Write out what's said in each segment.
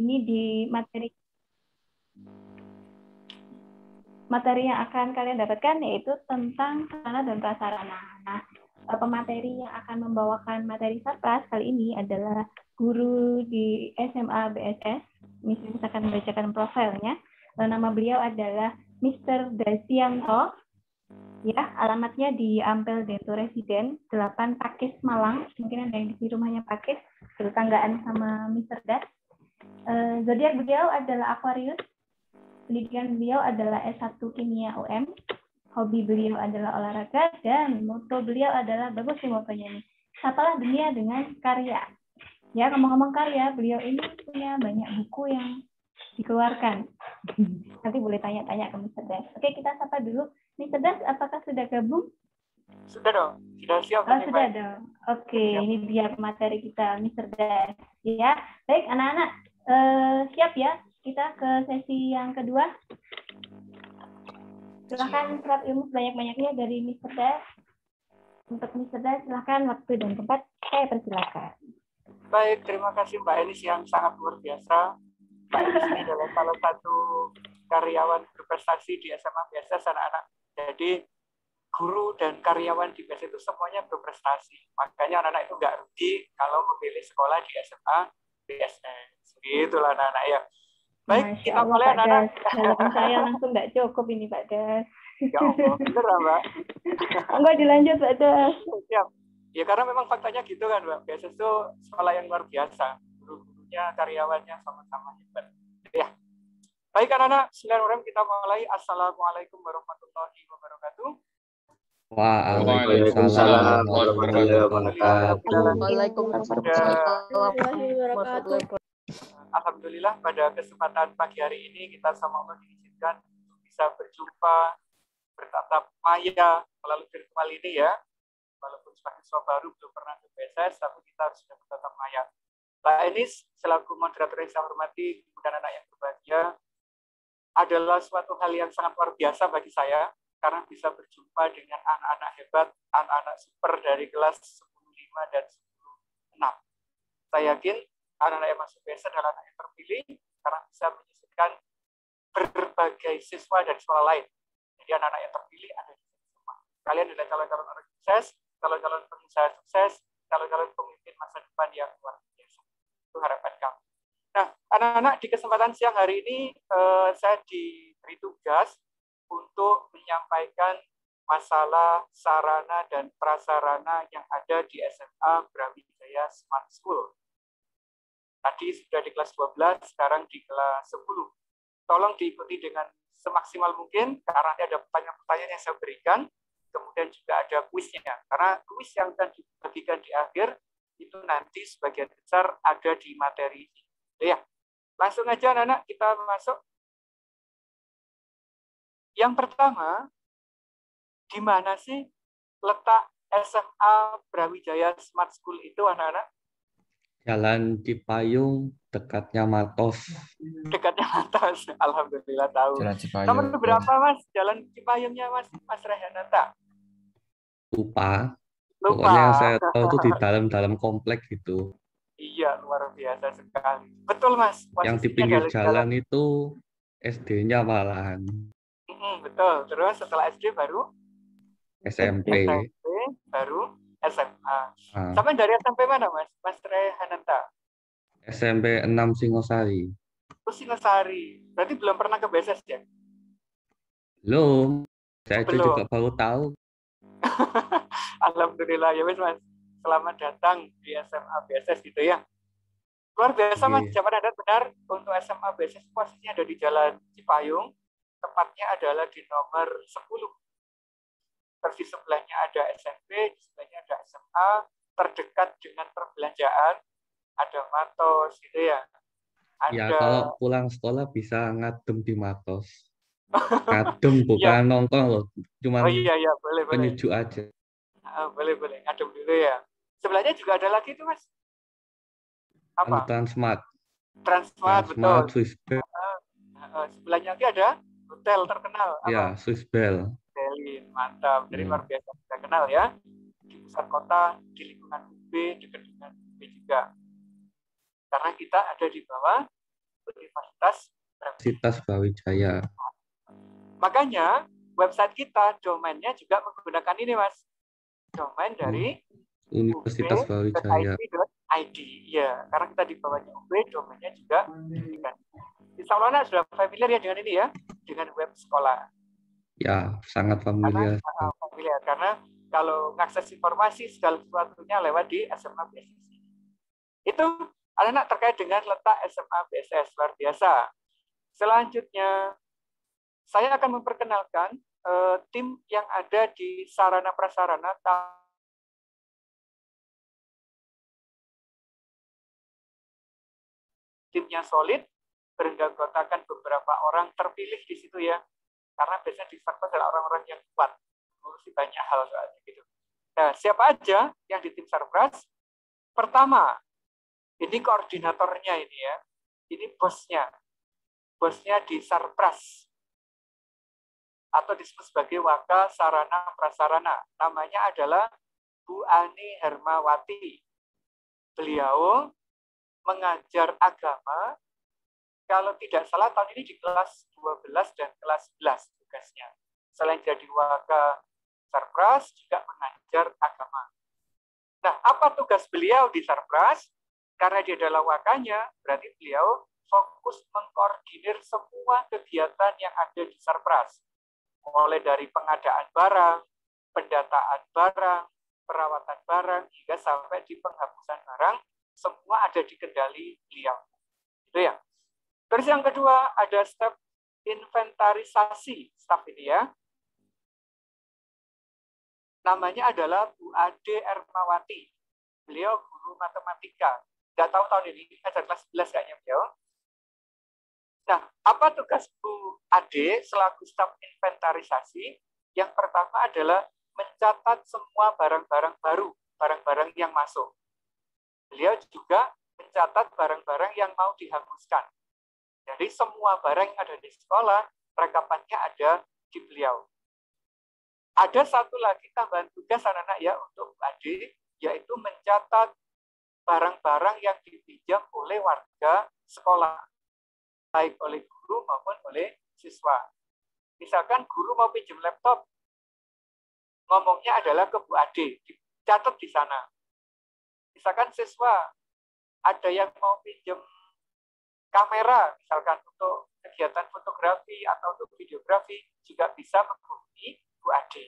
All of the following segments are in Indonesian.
Ini di materi yang akan kalian dapatkan yaitu tentang sarana dan prasarana. Nah, pemateri yang akan membawakan materi Sarpras kali ini adalah guru di SMA BSS. Misalnya akan membacakan profilnya. Nama beliau adalah Mr. Dasianto. Ya, alamatnya di Ampel Deto Residen 8 Pakis Malang. Mungkin ada yang di rumahnya Pakis, tetanggaan sama Mr. Das. Zodiak beliau adalah Aquarius. Pendidikan beliau adalah S1 Kimia UM. Hobi beliau adalah olahraga dan moto beliau adalah bagus sih motonya nih. Sapalah dunia dengan karya. Ya, ngomong-ngomong karya, beliau ini punya banyak buku yang dikeluarkan. Nanti boleh tanya-tanya ke Mr. Das. Oke, kita sapa dulu. Mr. Das, apakah sudah gabung? Sudah dong, sudah siap. Sudah dong. Oke, ini dia materi kita, Mr. Das. Ya, baik anak-anak, siap ya? Kita ke sesi yang kedua. Silahkan serap ilmu sebanyak-banyaknya dari Mr. Das. Untuk Mr. Das, silahkan waktu dan tempat saya persilakan. Baik, terima kasih Mbak Elis yang sangat luar biasa. Mbak Elis ini adalah salah satu karyawan berprestasi di SMA BSS anak-anak. Jadi guru dan karyawan di BSS itu semuanya berprestasi. Makanya anak-anak itu nggak rugi kalau memilih sekolah di SMA BSS. Gitulah anak-anak ya. Baik, Masya kita Allah, mulai Pak anak-anak. Dalam saya langsung nggak cukup ini Pak Das. Ya Allah, bener lah Mbak. Enggak dilanjut Pak Das. Siap. Ya karena memang faktanya gitu kan Mbak. BSS itu sekolah yang luar biasa. Guru-gurunya, karyawannya sama-sama hebat. Ya. Baik anak-anak, bismillahirrahmanirrahim, kita mulai. Assalamualaikum warahmatullahi wabarakatuh. Waalaikumsalam warahmatullahi wabarakatuh. Alhamdulillah pada kesempatan pagi hari ini kita sama Allah diizinkan untuk bisa berjumpa bertatap maya melalui virtual ini ya. Walaupun mahasiswa baru belum pernah ke BSS, tapi kita harus sudah bertatap maya. Mbak Enis selaku moderator yang saya hormati dan anak yang berbahagia, adalah suatu hal yang sangat luar biasa bagi saya karena bisa berjumpa dengan anak-anak hebat, anak-anak super dari kelas 10.5 dan 10.6. Saya yakin anak-anak yang masuk BSS adalah anak yang terpilih karena bisa menyisihkan berbagai siswa dari sekolah lain. Jadi anak-anak yang terpilih ada di sini semua. Kalian adalah calon-calon orang sukses, calon-calon pengusaha sukses, calon-calon pemimpin masa depan yang luar biasa. Itu harapan kami. Nah, anak-anak, di kesempatan siang hari ini saya diberi tugas untuk menyampaikan masalah sarana dan prasarana yang ada di SMA Brawijaya Smart School. Tadi sudah di kelas 12, sekarang di kelas 10. Tolong diikuti dengan semaksimal mungkin, karena nanti ada pertanyaan-pertanyaan yang saya berikan, kemudian juga ada kuisnya. Karena kuis yang akan dibagikan di akhir, itu nanti sebagian besar ada di materi ini. Ya, langsung aja anak-anak kita masuk. Yang pertama, di mana sih letak SMA Brawijaya Smart School itu anak-anak? Jalan Cipayung, dekatnya Matos. Dekatnya Matos, alhamdulillah tahu. Jalan Cipayung. Nomor berapa Mas? Jalan Cipayungnya Mas Rehananta? Lupa. Pokoknya yang saya tahu itu di dalam komplek gitu. Iya, luar biasa sekali. Betul, Mas. Yang di pinggir jalan itu SD-nya malahan. Betul. Terus setelah SD baru? SMP. Baru SMA. Sampai dari SMP mana, Mas? Mas Rehananta? SMP 6 Singosari. Oh, Singosari. Berarti belum pernah ke BSS ya? Belum. Saya itu juga baru tahu. Alhamdulillah. Ya, Mas. Selamat datang di SMA BSS gitu ya. Luar biasa Mas, zaman Anda benar untuk SMA BSS posisinya ada di Jalan Cipayung, tepatnya adalah di nomor 10. Persis sebelahnya ada SMP, di sebelahnya ada SMA, terdekat dengan perbelanjaan, ada Matos gitu ya. Ya, kalau pulang sekolah bisa ngadem di Matos. Ngadem bukan nongkrong loh, cuma boleh. penyejuk aja. Boleh, ngadem dulu ya. Sebelahnya juga ada lagi tuh Mas. Apa? Transmart. Transmart, betul. Swissbell. Sebelahnya lagi ada hotel terkenal. Apa? Ya, Swissbell. Mantap. Jadi luar biasa kita kenal ya. Di pusat kota, di lingkungan UB, dekat dengan UB juga. Karena kita ada di bawah Universitas Brawijaya. Makanya website kita domainnya juga menggunakan ini, Mas. Domain dari Universitas Brawijaya. ub.id. Ya, karena kita di bawahnya UB, domainnya juga diberikan. Insya Allah Anak sudah familiar ya dengan ini ya, dengan web sekolah. Ya, sangat familiar. Karena kalau mengakses informasi segala sesuatunya lewat di SMA BSS. Itu anak-anak terkait dengan letak SMA BSS, luar biasa. Selanjutnya, saya akan memperkenalkan tim yang ada di sarana prasarana. Timnya solid, beranggotakan beberapa orang terpilih di situ ya. Karena biasanya di Sarpras adalah orang-orang yang kuat, mengurusi banyak hal soalnya gitu. Nah, siapa aja yang di tim Sarpras? Pertama, ini koordinatornya ini ya. Ini bosnya. Bosnya di Sarpras. Atau disebut sebagai Waka Sarana Prasarana. Namanya adalah Bu Ani Hermawati. Beliau mengajar agama, kalau tidak salah tahun ini di kelas 12 dan kelas 11 tugasnya. Selain jadi Waka Sarpras, juga mengajar agama. Nah, apa tugas beliau di Sarpras? Karena dia adalah wakanya, berarti beliau fokus mengkoordinir semua kegiatan yang ada di Sarpras. Mulai dari pengadaan barang, pendataan barang, perawatan barang, hingga sampai di penghapusan barang, semua ada di kendali beliau. Itu ya. Terus yang kedua, ada step inventarisasi staf ini ya. Namanya adalah Bu Ade Ermawati. Beliau guru matematika. Nggak tahu tahun ini, ada kelas 11 kayaknya beliau. Nah, apa tugas Bu Ade selaku staf inventarisasi? Yang pertama adalah mencatat semua barang-barang baru, barang-barang yang masuk. Beliau juga mencatat barang-barang yang mau dihanguskan. Jadi semua barang yang ada di sekolah, rekapannya ada di beliau. Ada satu lagi tambahan tugas anak-anak ya untuk Bu Ade, yaitu mencatat barang-barang yang dipinjam oleh warga sekolah, baik oleh guru maupun oleh siswa. Misalkan guru mau pinjam laptop, ngomongnya adalah ke Bu Ade, dicatat di sana. Misalkan siswa, ada yang mau pinjam kamera, misalkan untuk kegiatan fotografi atau untuk videografi, juga bisa menghubungi Bu Ade.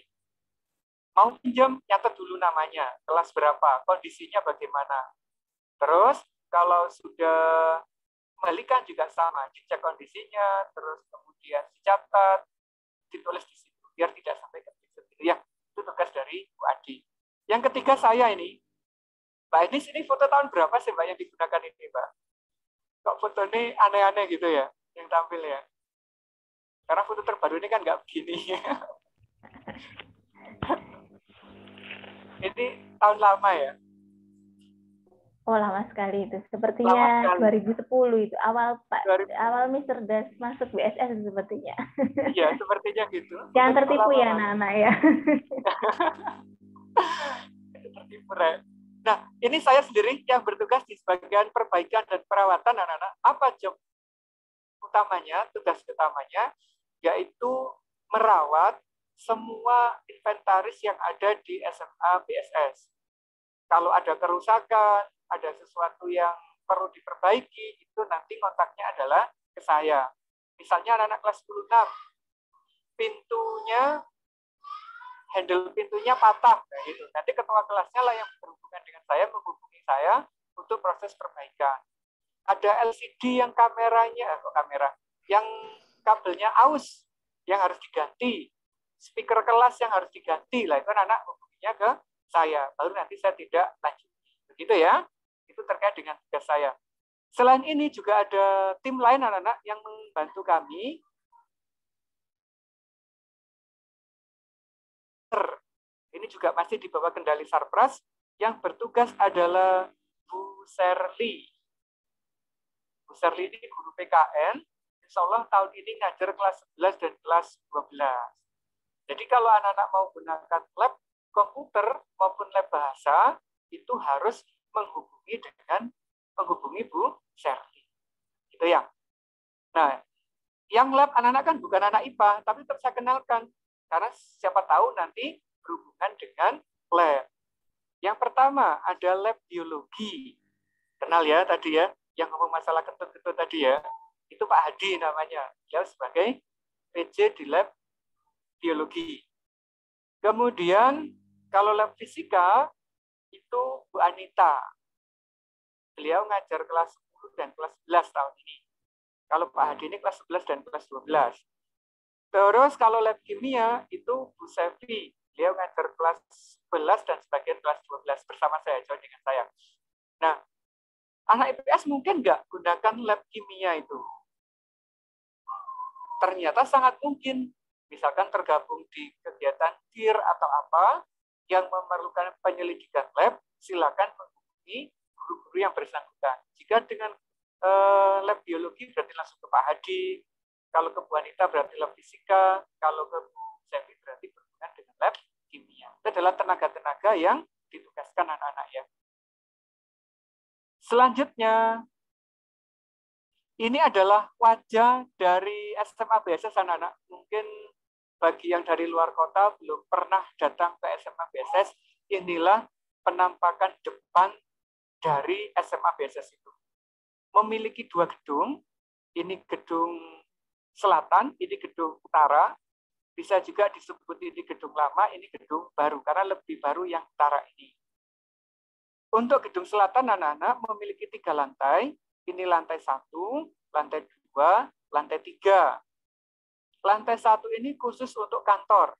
Mau pinjam, nyatet dulu namanya, kelas berapa, kondisinya bagaimana. Terus, kalau sudah kembalikan juga sama, dicek kondisinya, terus kemudian dicatat, ditulis di situ, biar tidak sampai ketik-ketik. Ya, itu tugas dari Bu Ade. Yang ketiga saya ini, Mbak Enis, ini foto tahun berapa sih Mbak yang digunakan ini, Mbak? Kok foto ini aneh-aneh gitu ya, yang tampil ya? Karena foto terbaru ini kan nggak begini. Ini tahun lama ya? Oh, lama sekali itu. Sepertinya 2010 itu. Awal Mr. Das masuk BSS sepertinya. Iya, sepertinya gitu. Jangan tertipu ya anak-anak ya. Tertipu, Re. Nah, ini saya sendiri yang bertugas di bagian perbaikan dan perawatan anak-anak. Apa job utamanya, tugas utamanya, yaitu merawat semua inventaris yang ada di SMA BSS. Kalau ada kerusakan, ada sesuatu yang perlu diperbaiki, itu nanti kontaknya adalah ke saya. Misalnya anak-anak kelas 10-6, handle pintunya patah, nah gitu. Nanti ketua kelasnya lah yang berhubungan dengan saya, menghubungi saya untuk proses perbaikan. Ada LCD yang yang kabelnya aus, yang harus diganti, speaker kelas yang harus diganti, lah itu anak menghubunginya ke saya. Baru nanti saya tidak lanjut. Begitu ya. Itu terkait dengan tugas saya. Selain ini juga ada tim lain anak-anak yang membantu kami. Ini juga masih di bawah kendali Sarpras. Yang bertugas adalah Bu Serli. Bu Serli ini guru PKN. Insya Allah tahun ini ngajar kelas 11 dan kelas 12. Jadi kalau anak-anak mau gunakan lab komputer maupun lab bahasa, itu harus menghubungi Bu Serli. Itu ya. Nah, yang lab anak-anak kan bukan anak IPA, tapi tetap saya kenalkan. Karena siapa tahu nanti berhubungan dengan lab. Yang pertama ada lab biologi. Kenal ya tadi ya, yang ngomong masalah kentut-kentut tadi ya. Itu Pak Hadi namanya. Dia sebagai PJ di lab biologi. Kemudian kalau lab fisika itu Bu Anita. Beliau ngajar kelas 10 dan kelas 11 tahun ini. Kalau Pak Hadi ini kelas 11 dan kelas 12. Terus kalau lab kimia itu Bu Sevi. Beliau ngajar kelas 11 dan sebagian kelas 12 bersama saya, jauh dengan saya. Nah, anak IPS mungkin nggak gunakan lab kimia itu. Ternyata sangat mungkin. Misalkan tergabung di kegiatan TIR atau apa yang memerlukan penyelidikan lab, silakan menghubungi guru-guru yang bersangkutan. Jika dengan lab biologi berarti langsung ke Pak Hadi, kalau ke Bu Anita berarti lab fisika, kalau ke Bu Sevi berarti berhubungan dengan lab kimia. Itu adalah tenaga-tenaga yang ditugaskan anak-anak ya. Selanjutnya, ini adalah wajah dari SMA BSS anak-anak. Mungkin bagi yang dari luar kota belum pernah datang ke SMA BSS, inilah penampakan depan dari SMA BSS itu. Memiliki 2 gedung, ini gedung selatan, ini gedung utara, bisa juga disebut ini gedung lama, ini gedung baru, karena lebih baru yang utara ini. Untuk gedung selatan anak-anak memiliki 3 lantai, ini lantai 1, lantai 2, lantai 3. Lantai 1 ini khusus untuk kantor.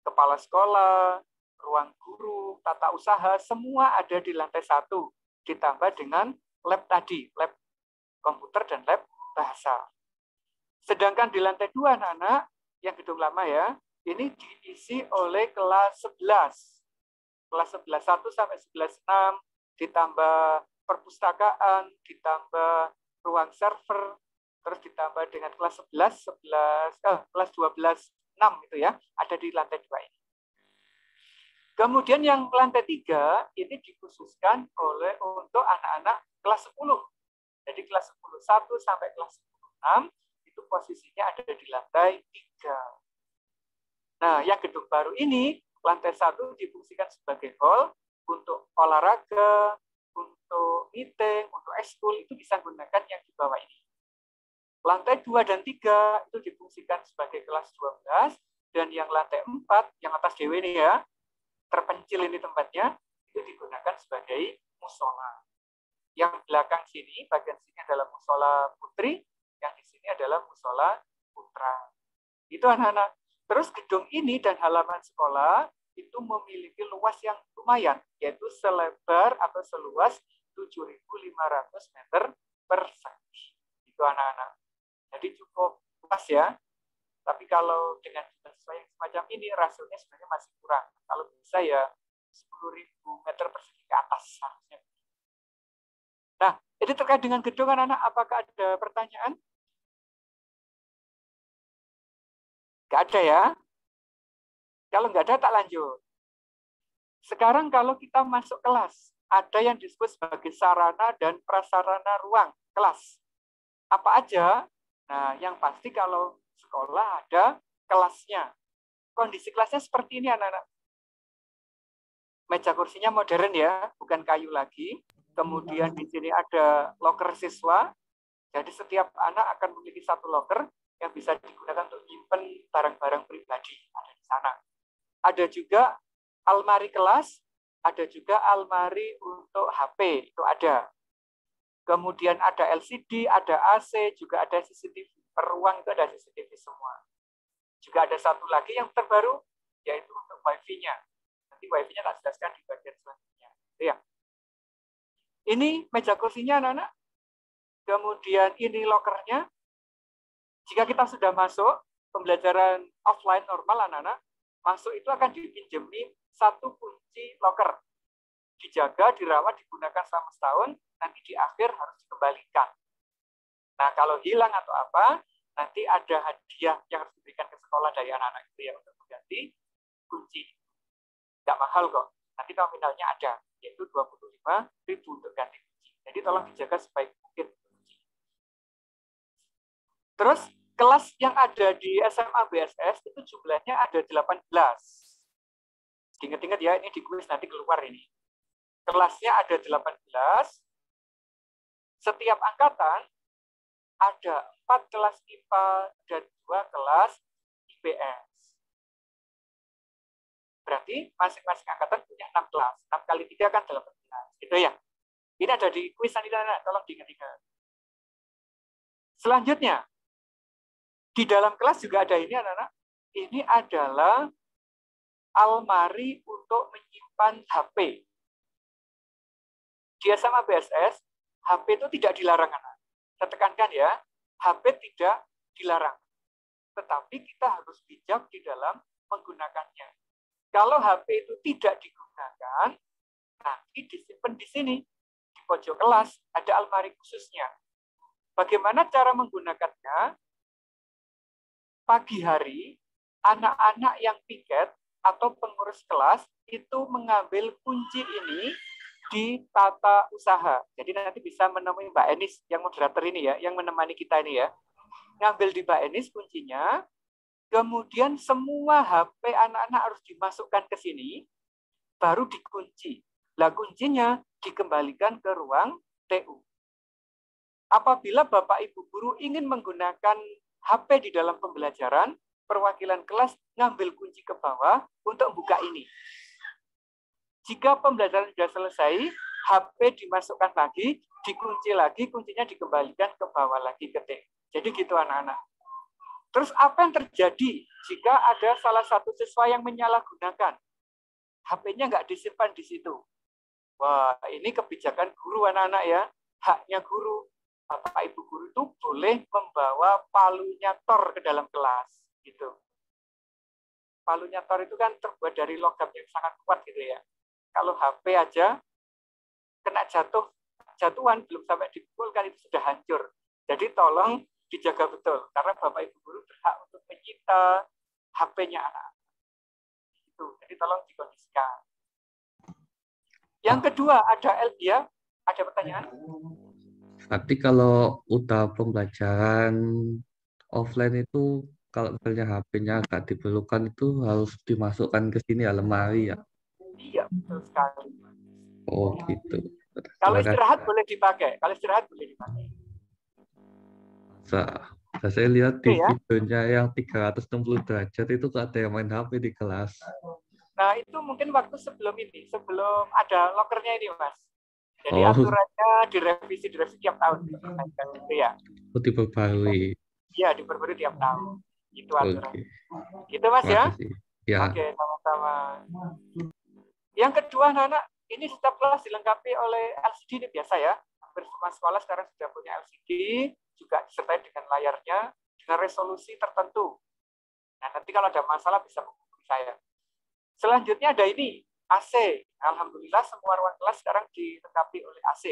Kepala sekolah, ruang guru, tata usaha, semua ada di lantai 1. Ditambah dengan lab tadi, lab komputer dan lab bahasa. Sedangkan di lantai 2 anak-anak, yang gedung lama ya, ini diisi oleh kelas 11. Kelas 11.1 sampai 11.6, ditambah perpustakaan, ditambah ruang server, terus ditambah dengan kelas 11, kelas 12.6 itu ya, ada di lantai 2 ini. Kemudian yang lantai 3 ini dikhususkan untuk anak-anak kelas 10. Jadi kelas 10.1 sampai kelas 10.6 itu posisinya ada di lantai 3. Nah, yang gedung baru ini, lantai 1 difungsikan sebagai hall untuk olahraga, untuk meeting, untuk ekskul, itu bisa gunakan yang di bawah ini. Lantai 2 dan 3 itu difungsikan sebagai kelas 12, dan yang lantai 4, yang atas dewe ini ya, terpencil ini tempatnya, itu digunakan sebagai musola. Yang belakang sini, bagian sini adalah musola putri, yang di sini adalah musola putra. Itu anak-anak. Terus gedung ini dan halaman sekolah itu memiliki luas yang lumayan, yaitu selebar atau seluas 7.500 meter persegi. Itu anak-anak. Jadi cukup luas ya. Tapi kalau dengan siswa yang semacam ini, rasionya sebenarnya masih kurang. Kalau bisa ya 10.000 meter persegi ke atas harusnya. Nah, ini terkait dengan gedung anak-anak, apakah ada pertanyaan? Nggak ada ya? Kalau nggak ada, tak lanjut. Sekarang kalau kita masuk kelas, ada yang disebut sebagai sarana dan prasarana ruang kelas. Apa aja? Nah, yang pasti kalau sekolah ada kelasnya. Kondisi kelasnya seperti ini, anak-anak. Meja kursinya modern ya, bukan kayu lagi. Kemudian di sini ada loker siswa. Jadi setiap anak akan memiliki 1 loker yang bisa digunakan untuk menyimpan barang-barang pribadi. Ada di sana. Ada juga almari kelas, ada juga almari untuk HP, itu ada. Kemudian ada LCD, ada AC, juga ada CCTV. Per ruang itu ada CCTV semua. Juga ada satu lagi yang terbaru, yaitu untuk Wi-Fi-nya. Nanti Wi-Fi-nya tak jelaskan di bagian selanjutnya. Ya. Ini meja kursinya, anak-anak. Kemudian ini lokernya. Jika kita sudah masuk, pembelajaran offline normal, anak-anak, masuk itu akan dipinjemi 1 kunci loker. Dijaga, dirawat, digunakan selama setahun, nanti di akhir harus dikembalikan. Nah, kalau hilang atau apa, nanti ada hadiah yang harus diberikan ke sekolah dari anak-anak itu ya untuk mengganti kunci. Tidak mahal kok. Nanti nominalnya ada, yaitu 25.000 untuk ganti kunci. Jadi tolong dijaga sebaik mungkin kunci. Terus kelas yang ada di SMA BSS itu jumlahnya ada 18. Ingat-ingat ya, ini di kuis nanti keluar ini. Kelasnya ada 18. Setiap angkatan ada 4 kelas IPA dan 2 kelas IPS. Berarti masing-masing angkatan punya 6 kelas. 6 kali 3 kan 18. Gitu ya. Ini ada di kuis nanti, tolong diingat-ingat. Selanjutnya, di dalam kelas juga ada ini, anak-anak. Ini adalah almari untuk menyimpan HP. Di SMA BSS, HP itu tidak dilarang, anak. Saya tekankan ya, HP tidak dilarang. Tetapi kita harus bijak di dalam menggunakannya. Kalau HP itu tidak digunakan, nanti disimpan di sini. Di pojok kelas ada almari khususnya. Bagaimana cara menggunakannya? Pagi hari, anak-anak yang piket atau pengurus kelas itu mengambil kunci ini di tata usaha. Jadi nanti bisa menemui Mbak Enis yang moderator ini ya, yang menemani kita ini ya. Ngambil di Mbak Enis kuncinya, kemudian semua HP anak-anak harus dimasukkan ke sini, baru dikunci. Lah kuncinya dikembalikan ke ruang TU. Apabila Bapak Ibu guru ingin menggunakan HP di dalam pembelajaran, perwakilan kelas ngambil kunci ke bawah untuk buka ini. Jika pembelajaran sudah selesai, HP dimasukkan lagi, dikunci lagi, kuncinya dikembalikan ke bawah lagi ke TU. Jadi gitu anak-anak. Terus apa yang terjadi jika ada salah satu siswa yang menyalahgunakan? HP-nya nggak disimpan di situ. Wah, ini kebijakan guru anak-anak ya. Haknya guru. Bapak Ibu guru itu boleh membawa palunya tor ke dalam kelas. Gitu. Palunya tor itu kan terbuat dari logam yang sangat kuat gitu ya. Kalau HP aja kena jatuhan belum sampai dipukulkan itu sudah hancur. Jadi tolong dijaga betul, karena Bapak Ibu guru berhak untuk menyita HP-nya anak. Itu, jadi tolong dikondisikan. Yang kedua ada ya, ada pertanyaan? Tapi kalau udah pembelajaran offline itu, kalau misalnya HP-nya agak diperlukan itu harus dimasukkan ke sini ya, lemari ya. Iya, betul sekali. Oh gitu. Kalau istirahat boleh dipakai. Kalau istirahat boleh dipakai. Saya lihat di ya? videonya yang 360 derajat itu ada yang main HP di kelas. Nah, itu mungkin waktu sebelum ini, sebelum ada lokernya ini, Mas. Jadi aturannya direvisi tiap tahun. Gitu ya. Oh, diperbarui. Iya, diperbarui tiap tahun. Itu aturan. Oke. Gitu, Mas ya? Ya. Oke, sama-sama. Yang kedua, anak-anak, ini setiap kelas dilengkapi oleh LCD, ini biasa ya. Hampir semua sekolah sekarang sudah punya LCD, juga disertai dengan layarnya, dengan resolusi tertentu. Nah, nanti kalau ada masalah bisa menghubungi saya. Selanjutnya ada ini, AC. Alhamdulillah semua ruang kelas sekarang dilengkapi oleh AC.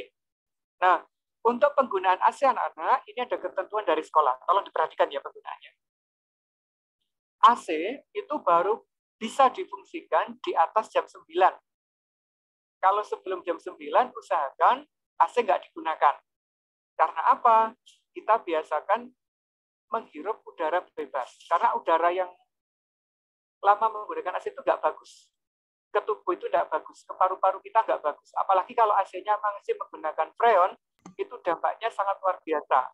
Nah, untuk penggunaan AC anak-anak, ini ada ketentuan dari sekolah. Tolong diperhatikan ya penggunaannya. AC itu baru bisa difungsikan di atas jam 9. Kalau sebelum jam 9, usahakan AC nggak digunakan. Karena apa? Kita biasakan menghirup udara bebas. Karena udara yang lama menggunakan AC itu nggak bagus. Ke tubuh itu nggak bagus. Ke paru-paru kita nggak bagus. Apalagi kalau AC-nya masih menggunakan freon, itu dampaknya sangat luar biasa.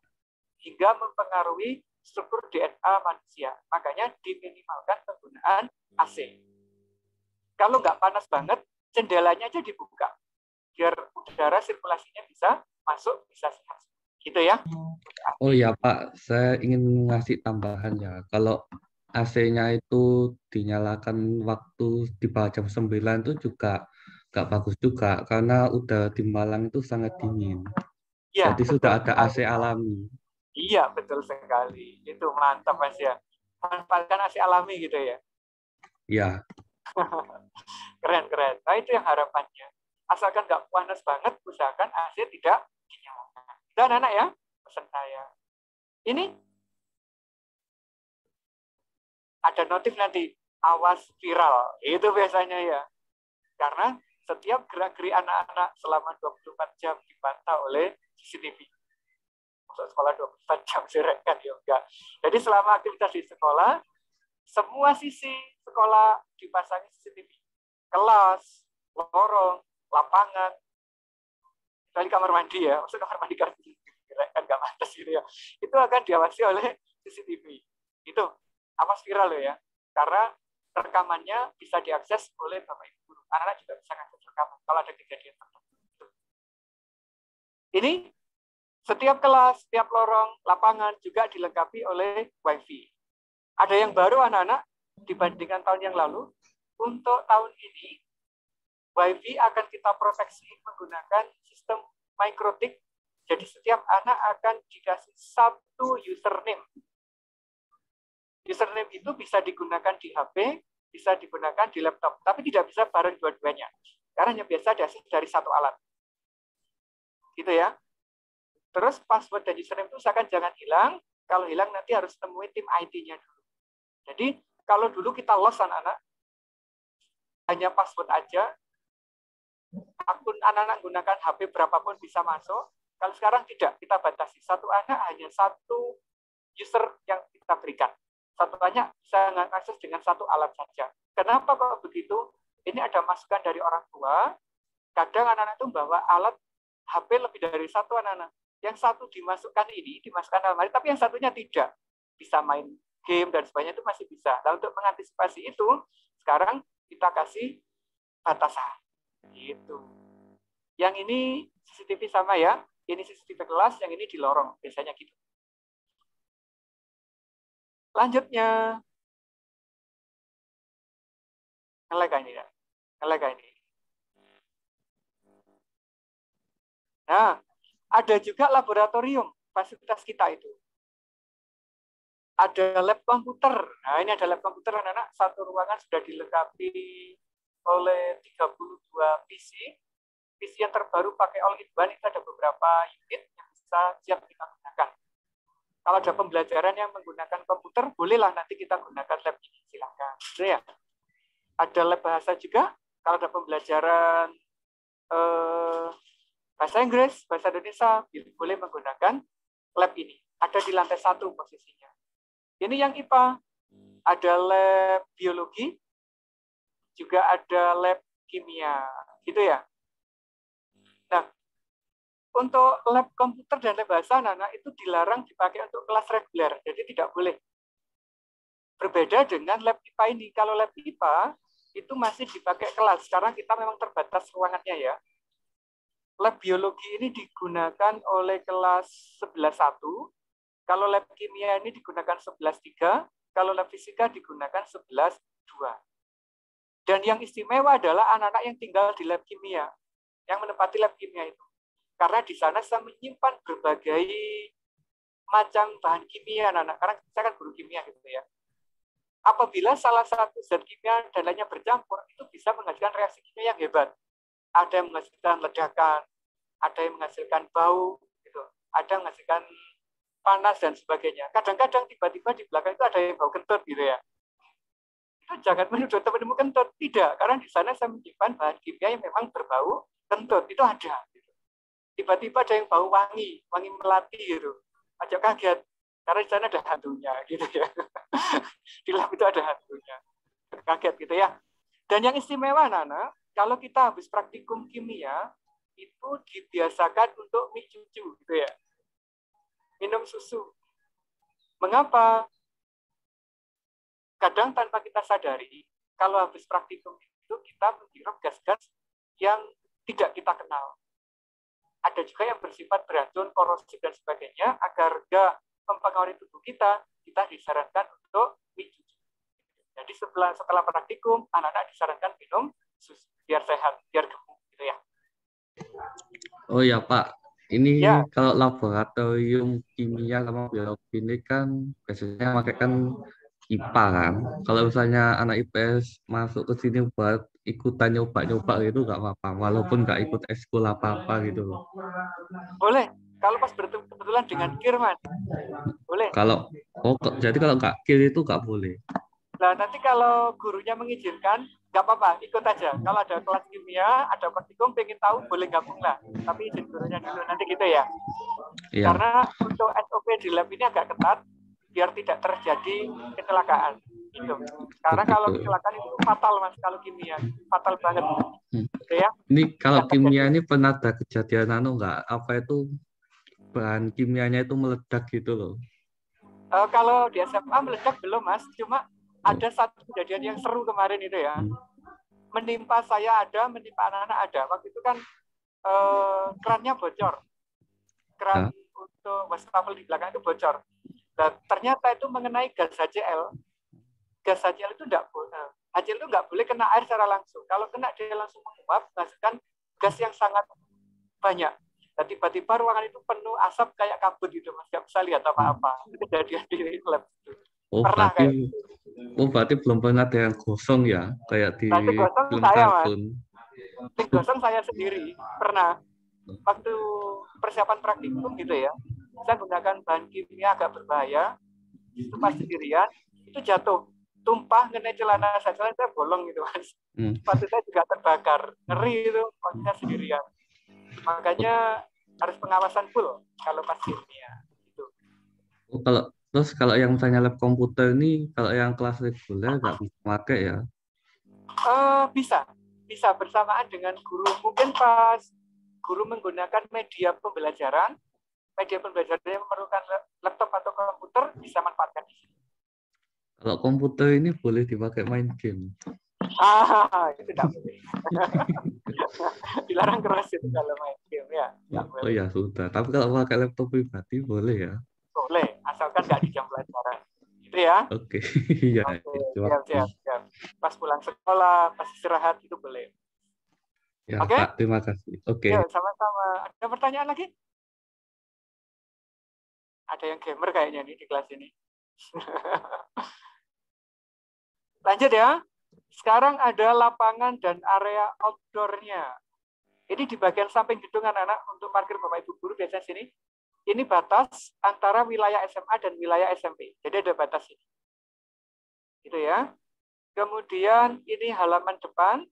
Hingga mempengaruhi struktur DNA manusia. Makanya diminimalkan penggunaan AC. Kalau nggak panas banget, jendelanya aja dibuka. Biar udara sirkulasinya bisa masuk, bisa sehat. Gitu ya. Oh ya Pak, saya ingin ngasih tambahan ya. Kalau AC-nya itu dinyalakan waktu di bawah jam 9 itu juga nggak bagus juga. Karena udara di Malang itu sangat dingin. Ya, jadi sudah ada AC alami. Iya, betul sekali. Itu mantap, Mas ya. Manfaatkan AC alami gitu ya. Iya. Keren. Nah, itu yang harapannya. Asalkan nggak panas banget, usahakan AC tidak dinyalakan. Dan anak ya, pesan saya. Ini ada notif nanti, awas viral. Itu biasanya ya. Karena setiap gerak-gerik anak-anak selama 24 jam dipantau oleh CCTV. masuk sekolah 24 jam kan ya enggak. Jadi selama aktivitas di sekolah, semua sisi sekolah dipasangi CCTV. Kelas, lorong, lapangan, kecuali kamar mandi ya, maksud kamar mandi kan nggak pantas gitu ya. Itu akan diawasi oleh CCTV. Itu awas viral loh ya, karena rekamannya bisa diakses oleh Bapak Ibu guru. Anak-anak juga bisa akses rekaman kalau ada kejadian tertentu. Ini setiap kelas, setiap lorong, lapangan juga dilengkapi oleh WiFi. Ada yang baru anak-anak dibandingkan tahun yang lalu. Untuk tahun ini, WiFi akan kita proteksi menggunakan sistem microtik. Jadi setiap anak akan dikasih satu username. Username itu bisa digunakan di HP, bisa digunakan di laptop, tapi tidak bisa bareng dua-duanya. Karena hanya biasa diakses dari satu alat. Gitu ya. Terus password dan username itu usahakan jangan hilang. Kalau hilang nanti harus temuin tim IT-nya dulu. Jadi kalau dulu kita lost anak-anak, hanya password aja, akun anak-anak gunakan HP berapapun bisa masuk. Kalau sekarang tidak, kita batasi. Satu anak hanya satu user yang kita berikan. Satu anak bisa mengakses dengan satu alat saja. Kenapa kok begitu? Ini ada masukan dari orang tua. Kadang anak-anak itu membawa alat HP lebih dari satu anak-anak. Yang satu dimasukkan almari, tapi yang satunya tidak. Bisa main game dan sebagainya itu masih bisa. Nah, untuk mengantisipasi itu, sekarang kita kasih batasan. Gitu. Yang ini CCTV sama ya. Ini CCTV kelas, yang ini di lorong. Biasanya gitu. Lanjutnya. Ngelag ini ya. Ngelag ini. Nah, ada juga laboratorium fasilitas kita itu. Ada lab komputer. Nah, ini ada lab komputer anak-anak. Satu ruangan sudah dilengkapi oleh 32 PC. PC yang terbaru pakai all-in-one, itu ada beberapa unit yang bisa siap kita gunakan. Kalau ada pembelajaran yang menggunakan komputer, bolehlah nanti kita gunakan lab ini. Silakan. Ya. Ada lab bahasa juga. Kalau ada pembelajaran bahasa Inggris, bahasa Indonesia, boleh menggunakan lab ini. Ada di lantai 1 posisinya. Ini yang IPA. Ada lab biologi, juga ada lab kimia. Gitu ya. Nah, untuk lab komputer dan lab bahasa anak-anak itu dilarang dipakai untuk kelas reguler, jadi tidak boleh. Berbeda dengan lab IPA ini. Kalau lab IPA itu masih dipakai kelas, karena kita memang terbatas ruangannya ya. Lab biologi ini digunakan oleh kelas 11.1, kalau lab kimia ini digunakan 11.3, kalau lab fisika digunakan 11.2. Dan yang istimewa adalah anak-anak yang tinggal di lab kimia, yang menempati lab kimia itu. Karena di sana saya menyimpan berbagai macam bahan kimia, anak-anak. Karena saya kan guru kimia gitu ya. Apabila salah satu zat kimia dan lainnya bercampur, itu bisa menghasilkan reaksi kimia yang hebat. Ada yang menghasilkan ledakan, ada yang menghasilkan bau, gitu. Ada yang menghasilkan panas dan sebagainya. Kadang-kadang tiba-tiba di belakang itu ada yang bau kentut gitu ya. Itu jangan menuduh teman-teman kentut. Tidak, karena di sana saya menyimpan bahan kimia yang memang berbau kentut. Itu ada. Tiba-tiba ada yang bau wangi melati gitu. Ajak kaget. Karena di sana ada hantunya gitu ya. Di lab itu ada hantunya. Kaget gitu ya. Dan yang istimewa anak-anak, kalau kita habis praktikum kimia, itu dibiasakan untuk mie cucu gitu ya. Minum susu. Mengapa? Kadang tanpa kita sadari, kalau habis praktikum itu kita menghirup gas-gas yang tidak kita kenal. Ada juga yang bersifat beracun, korosif dan sebagainya, agar nggak mempengaruhi tubuh kita disarankan untuk mie cucu. Jadi setelah praktikum, anak-anak disarankan minum susu biar sehat, biar gemuk gitu ya. Oh ya Pak, ini Ya. kalau laboratorium kimia sama biologi ini kan biasanya pakai kan IPA kan. Kalau misalnya anak IPS masuk ke sini buat ikutan nyoba-nyoba gitu nggak apa-apa, walaupun nggak ikut ekskul apa-apa gitu loh. Boleh. Kalau pas kebetulan dengan Kirman, boleh. Jadi kalau nggak kir itu nggak boleh. Nah, nanti kalau gurunya mengizinkan, nggak apa-apa, ikut aja. Kalau ada kelas kimia, ada praktikum, pengen tahu, boleh gabung lah. Tapi izin gurunya dulu, nanti gitu ya. Iya. Karena untuk SOP di lab ini agak ketat, biar tidak terjadi kecelakaan. Gitu. Karena kalau kecelakaan itu fatal, Mas, kalau kimia. Fatal banget. Gitu ya. Ini kalau kimia ini pernah ada kejadian nggak? Apa itu bahan kimianya itu meledak gitu loh? Kalau di SMA meledak belum, Mas. Cuma ada satu kejadian yang seru kemarin itu ya. Menimpa saya ada, menimpa anak-anak ada. Waktu itu kan kerannya bocor. Keran untuk wastafel di belakang itu bocor. Dan ternyata itu mengenai gas HCl. Gas HCl itu enggak boleh. HCl itu enggak boleh kena air secara langsung. Kalau kena dia langsung menguap, menghasilkan gas yang sangat banyak. Dan tiba-tiba ruangan itu penuh asap kayak kabut gitu, Mas. Nggak bisa lihat apa-apa. Itu kejadian di lab itu. Pernah kayak gitu. Berarti belum pernah ada yang gosong ya, kayak di film kartun. Yang gosong saya sendiri pernah. Waktu persiapan praktikum gitu ya, saya gunakan bahan kimia agak berbahaya, itu pas sendirian, itu jatuh, tumpah mengenai celana saya bolong gitu, Mas. Sepatu saya juga terbakar, ngeri itu, waktu sendirian. Makanya harus pengawasan full kalau pas kimia. Gitu. Kalau yang misalnya lab komputer ini, kalau yang kelas reguler nggak bisa pakai ya? Bisa bersamaan dengan guru. Mungkin pas guru menggunakan media pembelajaran yang memerlukan laptop atau komputer, bisa manfaatkan di sini. Kalau komputer ini boleh dipakai main game? Itu tidak boleh. Dilarang keras itu kalau main game ya. Oh ya sudah. Tapi kalau pakai laptop pribadi boleh ya? Boleh, asalkan nggak di jam pelajaran. Gitu ya. Oke. Iya. Siap. Pas pulang sekolah, pas istirahat itu boleh. Ya, Pak, terima kasih. Oke. Ya, sama-sama. Ada pertanyaan lagi? Ada yang gamer kayaknya nih di kelas ini. Lanjut ya. Sekarang ada lapangan dan area outdoor-nya. Ini di bagian samping gedung anak-anak untuk parkir Bapak Ibu guru biasanya sini. Ini batas antara wilayah SMA dan wilayah SMP. Jadi ada batas ini. Gitu ya. Kemudian ini halaman depan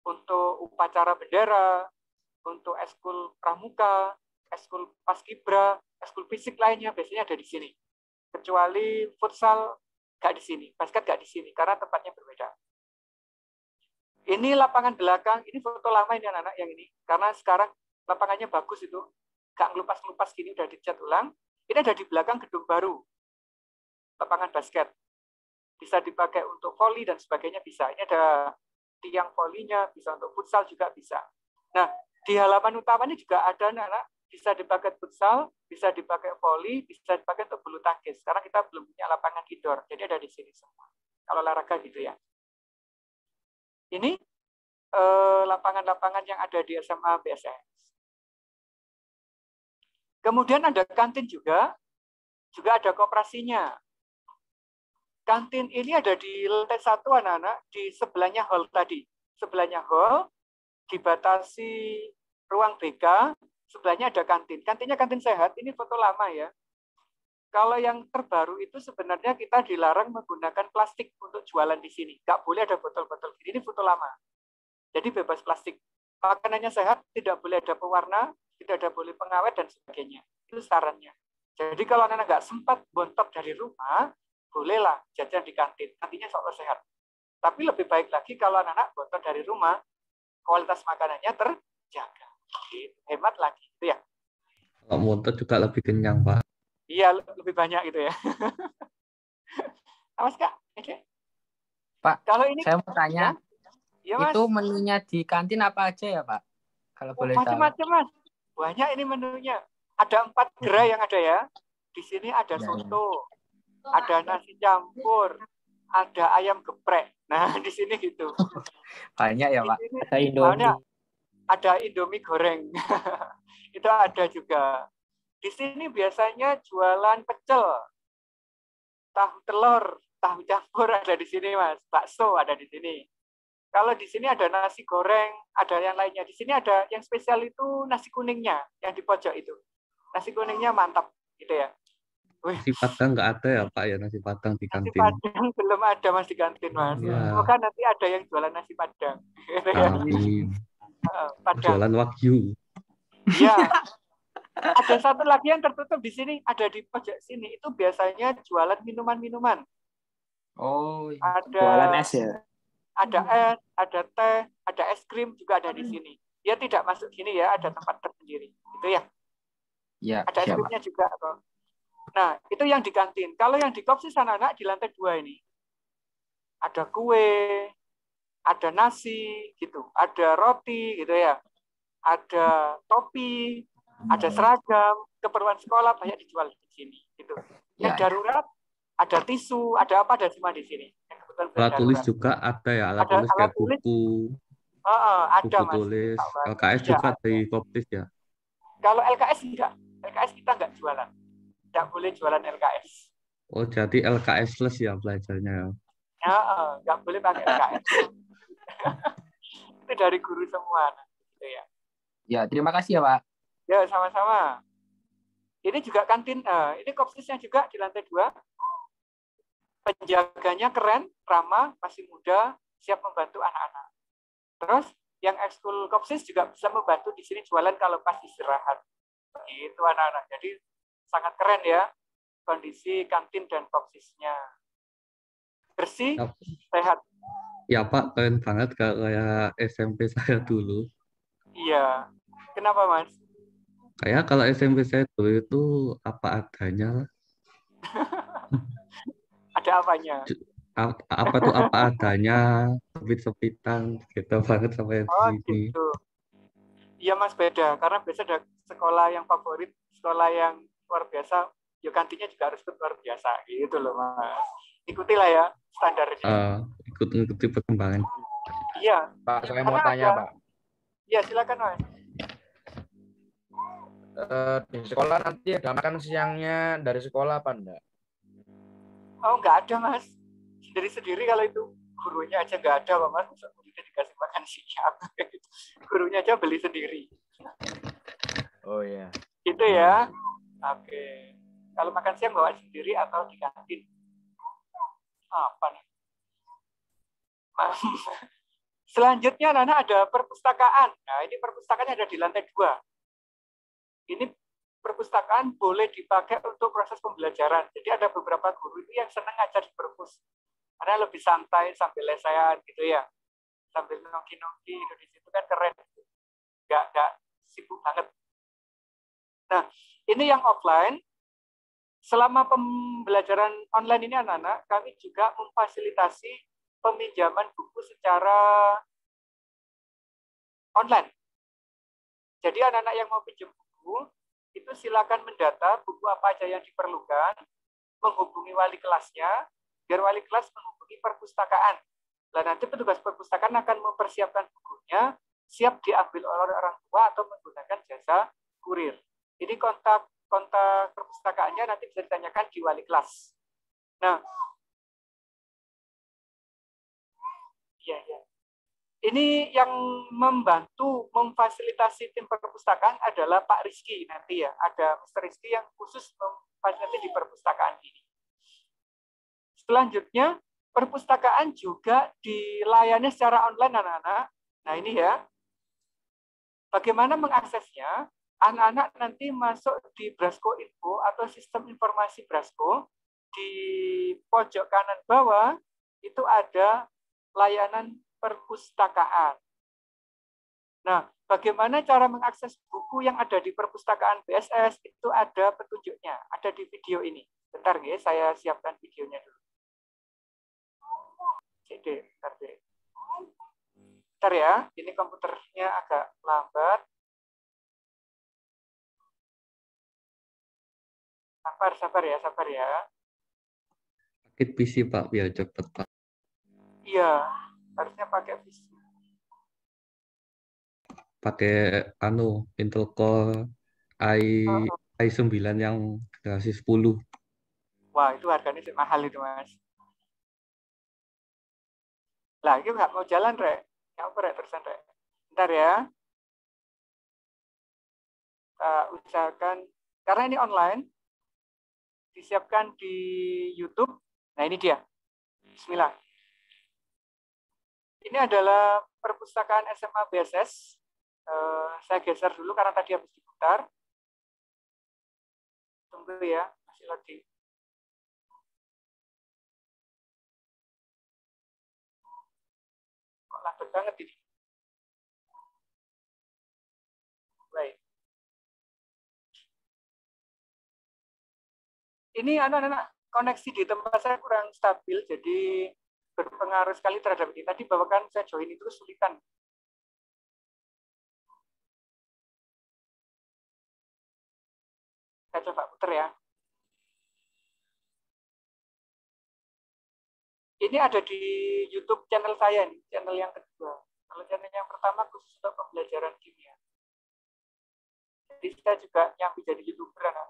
untuk upacara bendera, untuk eskul pramuka, eskul paskibra, eskul fisik lainnya biasanya ada di sini. Kecuali futsal nggak di sini, basket nggak di sini karena tempatnya berbeda. Ini lapangan belakang, ini foto lama ini anak-anak yang ini, karena sekarang lapangannya bagus itu, nggak ngelupas-ngelupas gini udah dicat ulang. Ini ada di belakang gedung baru, lapangan basket. Bisa dipakai untuk voli dan sebagainya bisa. Ini ada tiang volinya, bisa untuk futsal juga bisa. Nah, di halaman utamanya juga ada anak-anak, bisa dipakai futsal, bisa dipakai voli, bisa dipakai untuk bulu tangkis. Karena kita belum punya lapangan indoor, jadi ada di sini semua. Kalau olahraga gitu ya. Ini lapangan-lapangan yang ada di SMA BSS. Kemudian ada kantin juga ada koperasinya. Kantin ini ada di lantai 1 anak-anak, di sebelahnya hall tadi. Sebelahnya hall, dibatasi ruang BK, sebelahnya ada kantin. Kantinnya kantin sehat, ini foto lama ya. Kalau yang terbaru itu sebenarnya kita dilarang menggunakan plastik untuk jualan di sini. Nggak boleh ada botol-botol. Ini foto lama. Jadi bebas plastik. Makanannya sehat, tidak boleh ada pewarna, tidak ada boleh pengawet, dan sebagainya. Itu sarannya. Jadi kalau anak-anak nggak sempat bontot dari rumah, bolehlah jajan di kantin. Kantinnya seolah sehat. Tapi lebih baik lagi kalau anak-anak bontot dari rumah, kualitas makanannya terjaga. Hemat lagi. Itu ya. Kalau bontot juga lebih kenyang, Pak. Iya, lebih banyak gitu ya. Mas Kak, okay. Pak, kalau ini saya mau tanya, ya, itu menunya di kantin apa aja ya, Pak? Kalau boleh tahu. Macam-macam, Mas. Banyak ini menunya. Ada 4 gerai yang ada ya. Di sini ada soto, ada nasi campur, ada ayam geprek. Nah, di sini gitu. Banyak ya, Pak. Ada Indomie. Ada Indomie goreng. Itu ada juga. Di sini biasanya jualan pecel, tahu telur, tahu campur ada di sini, Mas. Bakso ada di sini. Kalau di sini ada nasi goreng, ada yang lainnya. Di sini ada yang spesial itu nasi kuningnya, yang di pojok itu. Nasi kuningnya mantap, gitu ya. Wih, Nasi Padang nggak ada ya Pak ya, nasi Padang di nasi kantin. Padang belum ada Mas di kantin Mas. Ya, Semoga nanti ada yang jualan nasi Padang. Gitu ya. amin. Padang. Jualan Wagyu. Iya, ada satu lagi yang tertutup di sini, ada di pojok sini. Itu biasanya jualan minuman-minuman. Oh, Ada jualan es ya? ada es, ada teh, ada es krim juga ada di sini. Dia tidak masuk sini ya, ada tempat tersendiri. Itu ya. Ya, Ada es siap. krimnya juga kok. Nah, itu yang di kantin. Kalau yang di kopsis anak-anak di lantai 2 ini. Ada kue, ada nasi gitu, ada roti gitu ya. Ada topi, ada seragam, keperluan sekolah banyak dijual di sini gitu. Yang Ya. darurat ada tisu, ada apa ada semua di sini. Yang kebetulan Alat tulis darurat. juga ada ya, alat Ada tulis alat kayak tulis, buku, ada buku Mas. tulis. Kawan. LKS Iya, juga ada. di koptis ya. Kalau LKS enggak, LKS kita enggak jualan. Enggak boleh jualan LKS. Oh, jadi LKS-less ya belajarnya ya. Enggak boleh pakai LKS. Itu dari guru semua. Gitu ya. Ya, terima kasih ya, Pak. Ya, sama-sama. Ini juga kantin, ini kopsisnya juga di lantai 2. Penjaganya keren, ramah, masih muda, siap membantu anak-anak. Terus yang ekskul kopsis juga bisa membantu di sini jualan kalau pas istirahat. Itu anak-anak. Jadi sangat keren ya kondisi kantin dan kopsisnya. Bersih, Ya, sehat. ya Pak, keren banget kayak SMP saya dulu. Iya. Kenapa Mas? Kayak kalau SMP saya dulu itu apa adanya lah. Ada apanya? Apa tuh apa adanya, sepit-sepitan, gitu banget sampai di Oh sini. gitu. Iya Mas, beda. Karena biasa ada sekolah yang favorit, sekolah yang luar biasa, ya kantinnya juga harus luar biasa. Gitu loh Mas. Ikutilah ya standarnya. Ikut-ikuti perkembangan. Iya. Pak, saya Karena mau tanya, ada. Pak. Iya silakan Mas. Di sekolah nanti ada makan siangnya dari sekolah apa enggak? Oh nggak ada Mas. Sendiri-sendiri kalau itu. Gurunya aja nggak ada Pak Mas. Masa muridnya dikasih makan siang. Gurunya aja beli sendiri. Oh iya. Gitu ya. Oke. Kalau makan siang bawa sendiri atau di kantin? Apa nih? Selanjutnya Nana ada perpustakaan. Nah, ini perpustakaannya ada di lantai 2. Ini perpustakaan boleh dipakai untuk proses pembelajaran. Jadi ada beberapa guru itu yang senang ngajar di perpus. Karena lebih santai sambil lesehan gitu ya. Sambil nongki-nongki di situ kan keren. Nggak sibuk banget. Nah, ini yang offline. Selama pembelajaran online ini anak-anak, kami juga memfasilitasi peminjaman buku secara online. Jadi anak-anak yang mau pinjam buku, itu silakan mendata buku apa aja yang diperlukan, menghubungi wali kelasnya, biar wali kelas menghubungi perpustakaan. Nah, nanti petugas perpustakaan akan mempersiapkan bukunya, siap diambil oleh orang tua atau menggunakan jasa kurir. Ini kontak perpustakaannya nanti bisa ditanyakan di wali kelas. Nah, ya. Ini yang membantu memfasilitasi tim perpustakaan adalah Pak Rizky nanti ya. Ada Mr. Rizky yang khusus memfasilitasi di perpustakaan ini. Selanjutnya, perpustakaan juga dilayani secara online anak-anak. Nah ini ya. Bagaimana mengaksesnya? Anak-anak nanti masuk di Brasco Info atau sistem informasi Brasco. Di pojok kanan bawah itu ada layanan perpustakaan. Nah, bagaimana cara mengakses buku yang ada di perpustakaan BSS itu ada petunjuknya, ada di video ini. Bentar ya, saya siapkan videonya dulu. Bentar ya, ini komputernya agak lambat. Sabar ya. Pakai PC Pak biar cepet Pak. Iya, harusnya pakai PC. Pakai Intel Core i9 yang generasi 10. Wah, itu harganya mahal itu, Mas. Lah, ini nggak mau jalan, Rek. Nggak apa, Rek, terusan, Rek. Bentar ya. Usahakan, karena ini online, disiapkan di YouTube. Nah, ini dia. Bismillah. Ini adalah perpustakaan SMA BSS. Saya geser dulu karena tadi habis diputar. Tunggu ya, masih loading. Kok lambat banget ini? Baik. Ini anak-anak koneksi di tempat saya kurang stabil, jadi berpengaruh sekali terhadap ini. Tadi bawakan saya join itu kesulitan. Saya coba putar ya. Ini ada di YouTube channel saya nih, channel yang kedua. Kalau channel yang pertama khusus untuk pembelajaran kimia. Jadi saya juga nyambi jadi YouTuber anak.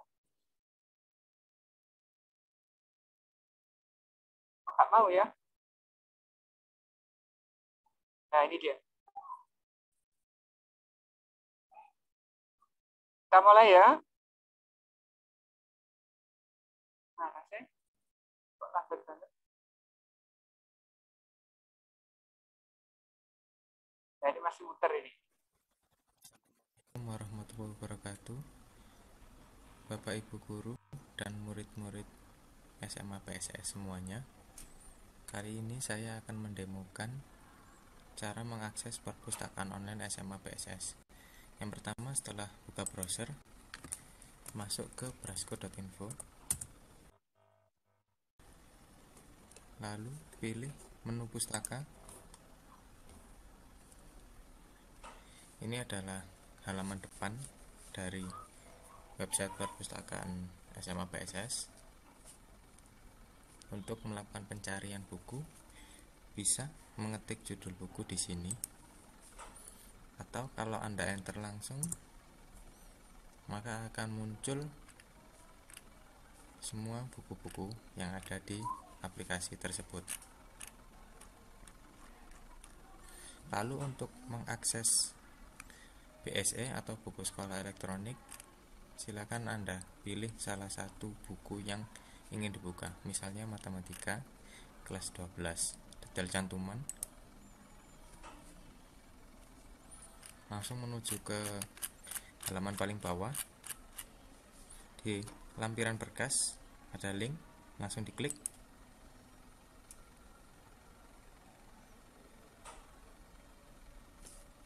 Nggak mau ya. Nah, ini dia. Kita mulai ya. Nah, saya kok lambat banget. Nah, ini masih muter ini. Assalamualaikum warahmatullahi wabarakatuh. Bapak Ibu guru dan murid-murid SMA PSS semuanya. Kali ini saya akan mendemokan cara mengakses perpustakaan online SMA PSS. Yang pertama, setelah buka browser, masuk ke brasco.info. Lalu pilih menu pustaka. Ini adalah halaman depan dari website perpustakaan SMA PSS. Untuk melakukan pencarian buku, bisa mengetik judul buku di sini. Atau kalau Anda enter langsung, maka akan muncul semua buku-buku yang ada di aplikasi tersebut. Lalu untuk mengakses BSE atau buku sekolah elektronik, silakan Anda pilih salah satu buku yang ingin dibuka, misalnya matematika kelas 12, detail cantuman. Langsung menuju ke halaman paling bawah. Di lampiran berkas ada link, langsung diklik.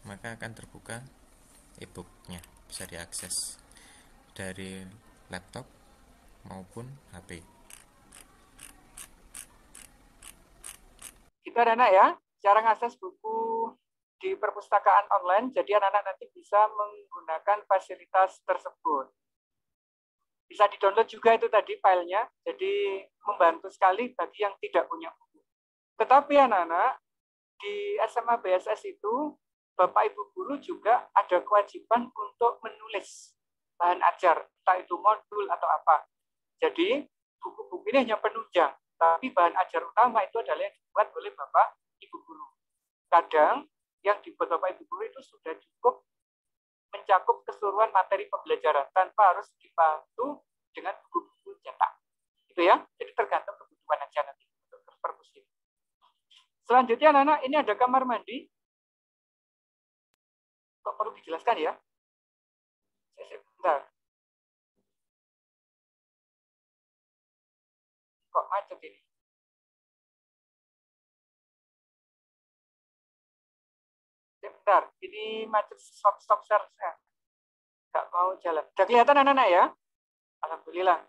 Maka akan terbuka e-booknya, bisa diakses dari laptop maupun HP. Itu anak-anak ya, cara mengakses buku di perpustakaan online, jadi anak-anak nanti bisa menggunakan fasilitas tersebut. Bisa di-download juga itu tadi filenya, jadi membantu sekali bagi yang tidak punya buku. Tetapi anak-anak, di SMA BSS itu, Bapak Ibu Guru juga ada kewajiban untuk menulis bahan ajar, entah itu modul atau apa. Jadi, buku-buku ini hanya penunjang, tapi bahan ajar utama itu adalah yang dibuat oleh Bapak Ibu Guru. Kadang, yang dibuat Bapak Ibu Guru itu sudah cukup mencakup keseluruhan materi pembelajaran tanpa harus dibantu dengan buku-buku cetak. Itu ya, jadi tergantung kebutuhan aja nanti untuk perpus ini. Selanjutnya, anak-anak, ini ada kamar mandi. Kok perlu dijelaskan ya? Sebentar. Kok macet ini? Sebentar, ini macet stop share-nya. Nggak mau jalan. Udah kelihatan anak-anak ya? Alhamdulillah.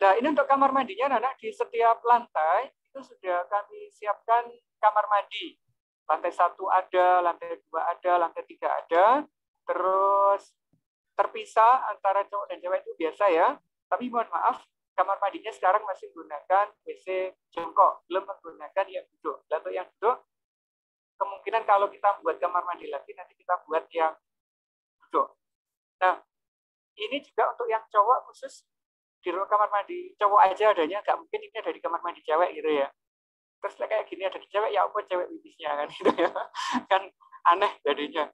Nah, ini untuk kamar mandinya anak-anak, di setiap lantai itu sudah kami siapkan kamar mandi. Lantai 1 ada, lantai 2 ada, lantai 3 ada. Terus terpisah antara cowok dan cewek itu biasa ya. Tapi mohon maaf, kamar mandinya sekarang masih menggunakan WC jongkok, belum menggunakan yang duduk. Untuk yang duduk, kemungkinan kalau kita buat kamar mandi lagi, nanti kita buat yang duduk. Nah, ini juga untuk yang cowok khusus di ruang kamar mandi cowok aja adanya, nggak mungkin ini ada di kamar mandi cewek gitu ya. Terus kayak gini ada di cewek, ya apa cewek pipisnya kan gitu ya. Kan aneh jadinya.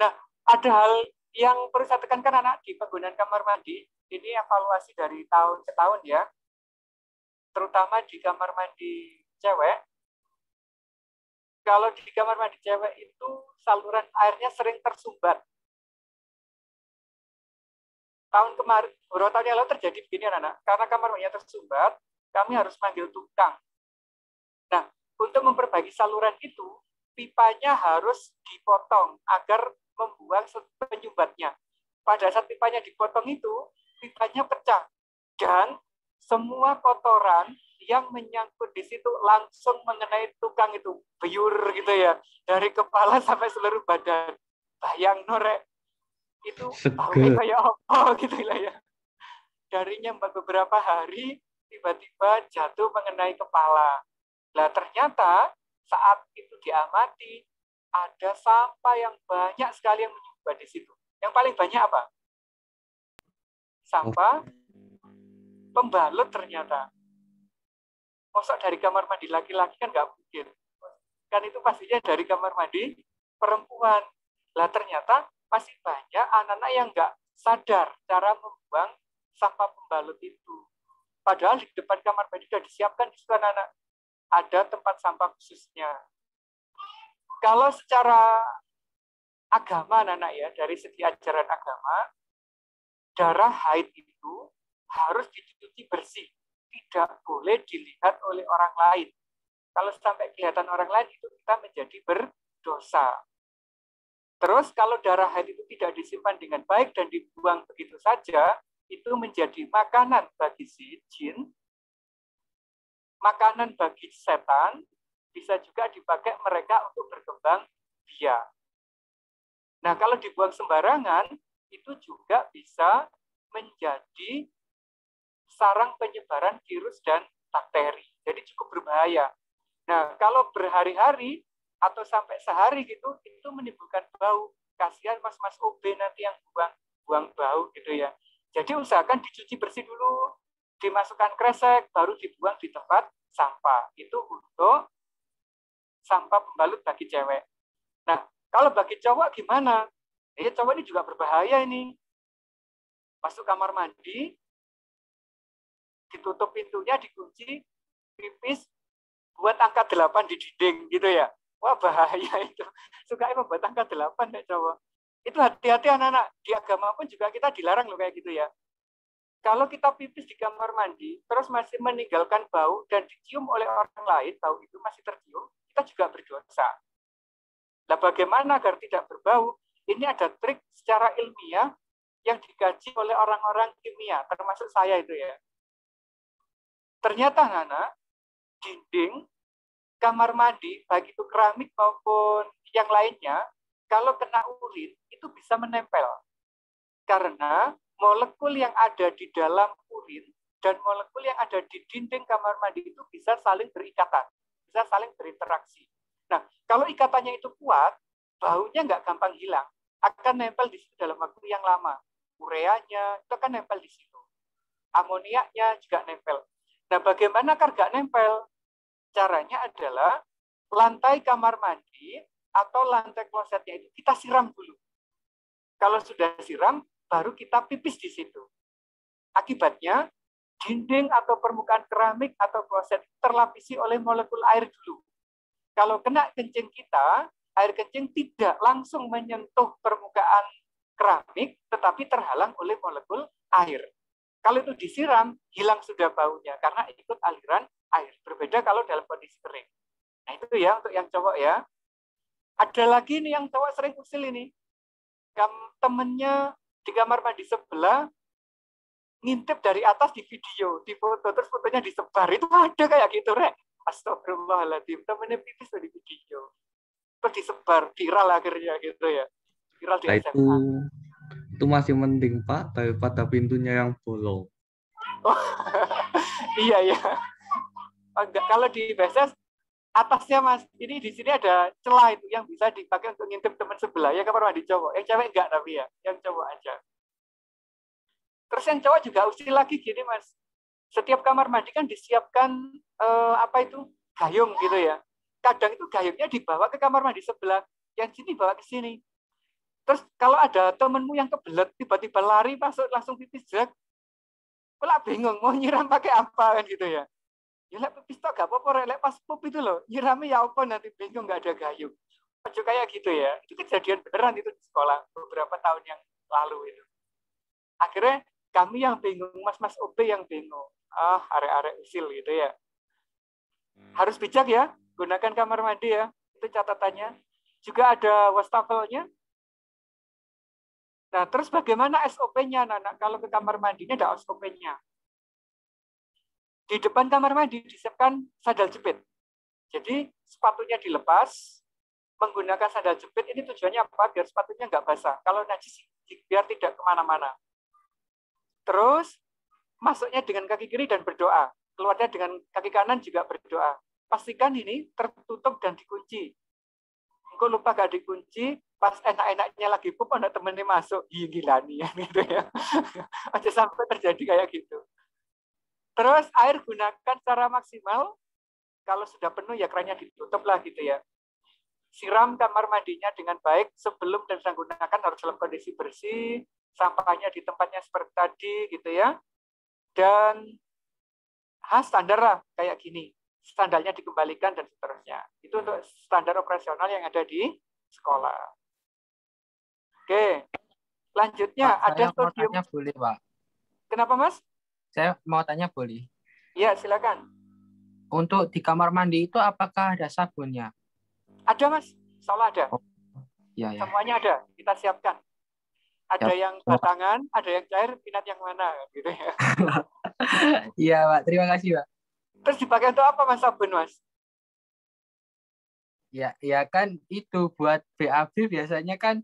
Nah, ada hal yang perlu saya tekankan anak di penggunaan kamar mandi, ini evaluasi dari tahun ke tahun ya. terutama di kamar mandi cewek. Kalau di kamar mandi cewek itu saluran airnya sering tersumbat. Tahun kemarin, beberapa tahun yang lalu terjadi begini anak-anak. Karena kamar mandinya tersumbat, kami harus manggil tukang. Nah, untuk memperbaiki saluran itu, pipanya harus dipotong agar membuang penyumbatnya. Pada saat pipanya dipotong itu, pipanya pecah. Dan semua kotoran yang menyangkut di situ langsung mengenai tukang itu. Biur gitu ya. Dari kepala sampai seluruh badan. Bayang norek. Itu kayak apa gitu lah ya. Dari nyambat beberapa hari, tiba-tiba jatuh mengenai kepala. Nah, ternyata saat itu diamati, ada sampah yang banyak sekali yang menyumbat di situ. Yang paling banyak apa? Sampah pembalut ternyata. Mosok dari kamar mandi laki-laki kan nggak mungkin. Kan itu pastinya dari kamar mandi perempuan. Lah ternyata masih banyak anak-anak yang nggak sadar cara membuang sampah pembalut itu. Padahal di depan kamar mandi sudah disiapkan di situ anak-anak. Ada tempat sampah khususnya. Kalau secara agama anak-anak ya, dari segi ajaran agama, darah haid itu harus dicuci bersih. Tidak boleh dilihat oleh orang lain. Kalau sampai kelihatan orang lain, itu kita menjadi berdosa. Terus kalau darah haid itu tidak disimpan dengan baik dan dibuang begitu saja, itu menjadi makanan bagi si jin, makanan bagi setan, bisa juga dipakai mereka untuk berkembang biak. Nah, kalau dibuang sembarangan, itu juga bisa menjadi sarang penyebaran virus dan bakteri. Jadi cukup berbahaya. Nah, kalau berhari-hari atau sampai sehari gitu, itu menimbulkan bau. Kasihan mas-mas OB nanti yang buang bau gitu ya. Jadi usahakan dicuci bersih dulu, dimasukkan kresek, baru dibuang di tempat sampah. Itu untuk sampah pembalut bagi cewek. Nah, kalau bagi cowok gimana? Cowok ini juga berbahaya ini. Masuk kamar mandi, ditutup pintunya, dikunci, pipis, buat angka 8 di dinding gitu ya. Wah, bahaya itu. Sukanya membuat angka 8 deh cowok. Itu hati-hati anak-anak. Di agama pun juga kita dilarang loh kayak gitu ya. Kalau kita pipis di kamar mandi, terus masih meninggalkan bau dan dicium oleh orang lain, bau itu masih tercium, kita juga berdosa. Nah, bagaimana agar tidak berbau? Ini ada trik secara ilmiah yang dikaji oleh orang-orang kimia, termasuk saya itu ya. Ternyata, anak, dinding kamar mandi, baik itu keramik maupun yang lainnya, kalau kena urin, itu bisa menempel. Karena molekul yang ada di dalam urin dan molekul yang ada di dinding kamar mandi itu bisa saling berikatan, bisa saling berinteraksi. Nah, kalau ikatannya itu kuat, baunya nggak gampang hilang, akan nempel di situ dalam waktu yang lama. Ureanya itu akan nempel di situ. Amoniaknya juga nempel. Nah, bagaimana agar nggak nempel? Caranya adalah lantai kamar mandi atau lantai klosetnya itu kita siram dulu. Kalau sudah siram, baru kita pipis di situ. Akibatnya, dinding atau permukaan keramik atau kloset terlapisi oleh molekul air dulu. Kalau kena kencing kita, air kencing tidak langsung menyentuh permukaan keramik, tetapi terhalang oleh molekul air. Kalau itu disiram, hilang sudah baunya, karena ikut aliran air. Berbeda kalau dalam kondisi kering. Nah, itu ya untuk yang cowok ya. Ada lagi nih yang cowok sering usil ini. Temennya di kamar mandi sebelah ngintip dari atas di video, di foto, terus fotonya disebar. Itu ada kayak gitu, Rek. Astagfirullahaladzim, temennya pipis di video. Terus disebar, viral akhirnya gitu ya. Viral di SMA. Itu masih mending, Pak, daripada pintunya yang bolong. Oh, iya. Enggak, kalau di BSS atasnya Mas, ini di sini ada celah itu yang bisa dipakai untuk ngintip teman sebelah ya kamar mandi cowok. Yang cewek enggak tapi ya, yang cowok aja. Terus yang cowok juga usil lagi gini Mas. Setiap kamar mandi kan disiapkan gayung gitu ya. Kadang itu gayungnya dibawa ke kamar mandi sebelah, yang sini bawa ke sini. Terus kalau ada temenmu yang kebelet tiba-tiba lari masuk langsung pipis jelek, kok bingung mau nyiram pakai apa kan gitu ya. Ya lek pipis tok gak apa-apa, lek pas pup itu loh, nyirami ya apa nanti bingung nggak ada gayung. Ojo kayak gitu ya. Itu kejadian beneran itu di sekolah beberapa tahun yang lalu itu. Akhirnya kami yang bingung, mas-mas OB yang bingung. Arek-arek usil gitu ya. Harus bijak ya, gunakan kamar mandi ya. Itu catatannya. Juga ada wastafelnya. Nah, terus bagaimana SOP-nya, anak? Kalau ke kamar mandinya ada SOP-nya. Di depan kamar mandi disiapkan sandal jepit. Jadi sepatunya dilepas, menggunakan sandal jepit. Ini tujuannya apa? Biar sepatunya nggak basah. Kalau najis, biar tidak kemana-mana. Terus masuknya dengan kaki kiri dan berdoa. Keluarnya dengan kaki kanan juga berdoa. Pastikan ini tertutup dan dikunci. Engkau lupa gak dikunci, pas enak-enaknya lagi pup, anak temennya masuk. Gila nih, gitu ya. Aja sampai terjadi kayak gitu. Terus air gunakan secara maksimal. Kalau sudah penuh ya kerannya ditutup lah gitu ya. Siram kamar mandinya dengan baik sebelum dan sedang gunakan harus dalam kondisi bersih. Sampahnya di tempatnya seperti tadi gitu ya. Dan standar lah kayak gini. Standarnya dikembalikan dan seterusnya. Itu untuk standar operasional yang ada di sekolah. Oke. Lanjutnya Pak, ada saya mau stadium. tanya boleh, Pak? Kenapa, Mas? Saya mau tanya boleh. Iya, silakan. Untuk di kamar mandi itu apakah ada sabunnya? Ada, Mas. Soalnya ada. Iya, ya. Semuanya ada. Kita siapkan. Ada Siap. yang batangan, ada yang cair, minat yang mana, gitu ya. Iya, Pak. Terima kasih, Pak. Terus dipakai untuk apa, Mas, sabun, Mas? Ya kan itu buat BAB biasanya kan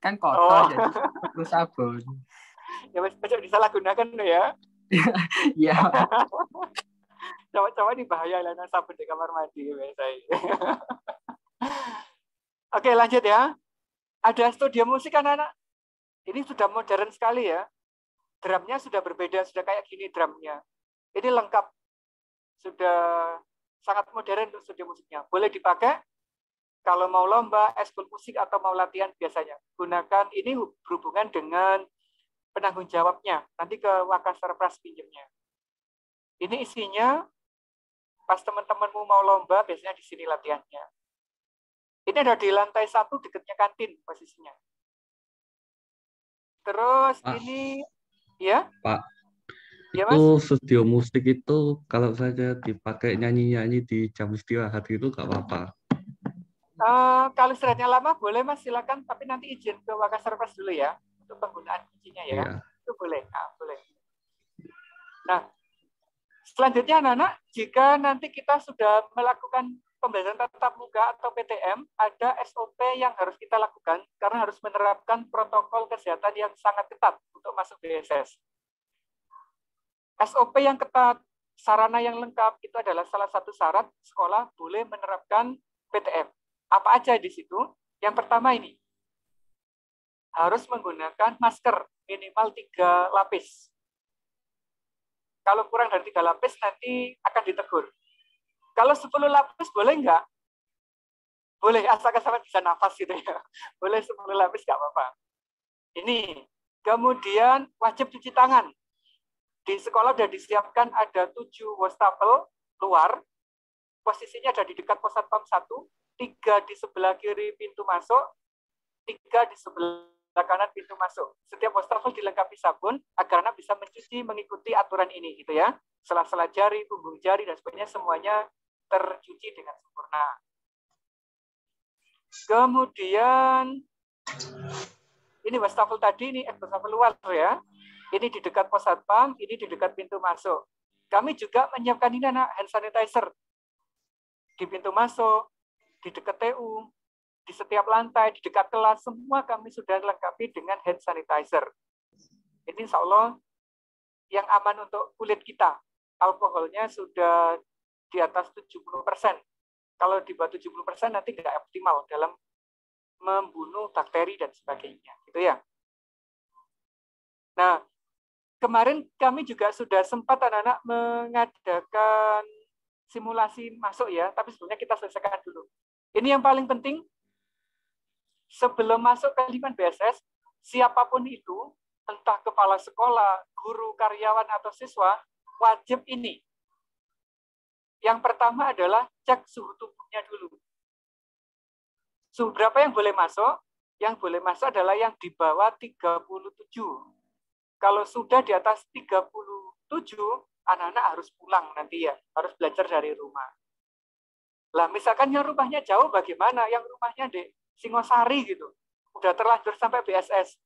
kotor jadi perlu sabun. Ya, Mas, besok disalahgunakan loh ya. Iya. Coba-coba ini bahaya lah sabun di kamar mandi biasanya. Oke, lanjut ya. Ada studio musik anak-anak. Ini sudah modern sekali ya. Drumnya sudah berbeda, sudah kayak gini drumnya. Ini lengkap. Sudah sangat modern untuk studio musiknya. Boleh dipakai kalau mau lomba, ekskul musik atau mau latihan biasanya. Gunakan ini berhubungan dengan penanggung jawabnya. Nanti ke Wakasarpras pinjemnya. Ini isinya pas teman-temanmu mau lomba, biasanya di sini latihannya. Ini ada di lantai 1 dekatnya kantin posisinya. Terus Pak. ini, ya? Pak, Ya, itu Mas? studio musik itu kalau saja dipakai nyanyi-nyanyi di jam istirahat itu nggak apa-apa. Kalau istirahatnya lama boleh Mas, silakan. Tapi nanti izin ke Wakasarpras dulu ya untuk penggunaan kuncinya ya. Iya. Itu boleh. Boleh. Nah, selanjutnya anak-anak, jika nanti kita sudah melakukan pembelajaran tatap muka atau PTM, ada SOP yang harus kita lakukan karena harus menerapkan protokol kesehatan yang sangat ketat untuk masuk BSS. SOP yang ketat, sarana yang lengkap itu adalah salah satu syarat sekolah boleh menerapkan PTM. Apa aja di situ? Yang pertama ini, harus menggunakan masker minimal 3 lapis. Kalau kurang dari 3 lapis nanti akan ditegur. Kalau 10 lapis boleh nggak? Boleh, asalkan sampai bisa nafas gitu ya. Boleh 10 lapis nggak apa-apa. Ini. Kemudian wajib cuci tangan. Di sekolah sudah disiapkan ada 7 wastafel luar. Posisinya ada di dekat pos satpam 1. 3 di sebelah kiri pintu masuk, 3 di sebelah kanan pintu masuk. Setiap wastafel dilengkapi sabun agar anak bisa mencuci mengikuti aturan ini, gitu ya. Sela-sela jari, punggung jari dan sebagainya semuanya tercuci dengan sempurna. Kemudian ini wastafel tadi, ini wastafel luar ya. Ini di dekat pos satpam, ini di dekat pintu masuk. Kami juga menyiapkan ini anak hand sanitizer di pintu masuk, di dekat TU, di setiap lantai, di dekat kelas, semua kami sudah lengkapi dengan hand sanitizer. Ini insya Allah yang aman untuk kulit kita. Alkoholnya sudah di atas 70%. Kalau di bawah 70% nanti nggak optimal dalam membunuh bakteri dan sebagainya. Gitu ya. Nah, kemarin kami juga sudah sempat anak-anak mengadakan simulasi masuk ya, tapi sebelumnya kita selesaikan dulu. Ini yang paling penting, sebelum masuk ke lingkungan BSS, siapapun itu, entah kepala sekolah, guru, karyawan, atau siswa, wajib ini. Yang pertama adalah cek suhu tubuhnya dulu. Suhu berapa yang boleh masuk? Yang boleh masuk adalah yang di bawah 37. Kalau sudah di atas 37, anak-anak harus pulang nanti ya, harus belajar dari rumah. Lah misalkan yang rumahnya jauh bagaimana? Yang rumahnya di Singosari gitu, udah terlanjur sampai BSS.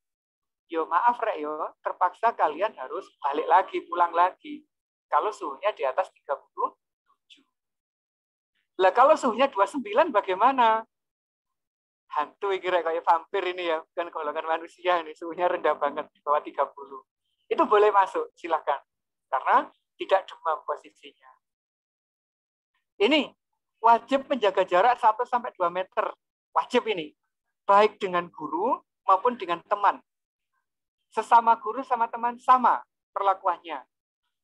Yo maaf Rek yo, terpaksa kalian harus balik lagi, pulang lagi. Kalau suhunya di atas 37. Lah kalau suhunya 29 bagaimana? Hantu kira kayak vampir ini ya, bukan golongan manusia ini, suhunya rendah banget di bawah 30. Itu boleh masuk, silakan. Karena tidak demam posisinya. Ini wajib menjaga jarak 1-2 meter. Wajib ini. Baik dengan guru maupun dengan teman. Sesama guru sama teman sama perlakuannya.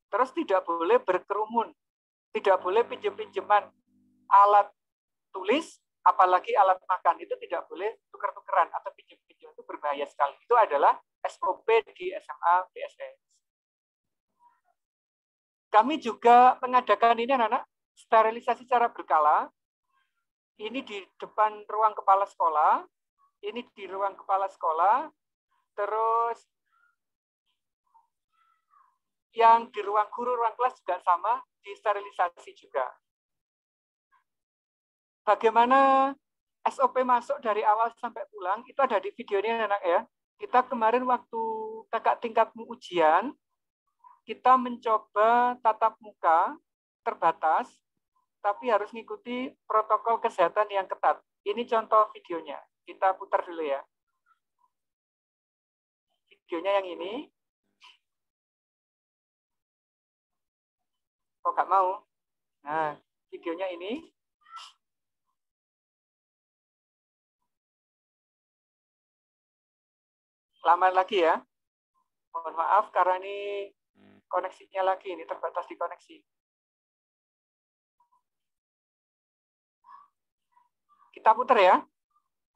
Terus tidak boleh berkerumun. Tidak boleh pinjam-pinjaman alat tulis, apalagi alat makan. Itu tidak boleh tukar-tukeran atau pinjam-pinjam. Itu berbahaya sekali. Itu adalah SOP di SMA BSS. Kami juga mengadakan ini anak-anak, sterilisasi secara berkala. Ini di depan ruang kepala sekolah. Ini di ruang kepala sekolah. Terus yang di ruang guru, ruang kelas juga sama, disterilisasi juga. Bagaimana SOP masuk dari awal sampai pulang, itu ada di video ini anak ya. Kita kemarin waktu kakak tingkatmu ujian, kita mencoba tatap muka terbatas, tapi harus mengikuti protokol kesehatan yang ketat. Ini contoh videonya. Kita putar dulu ya. Videonya yang ini. Kok nggak mau? Nah, videonya ini. Lama lagi ya. Mohon maaf karena ini koneksinya lagi, ini terbatas di koneksi. Kita putar ya.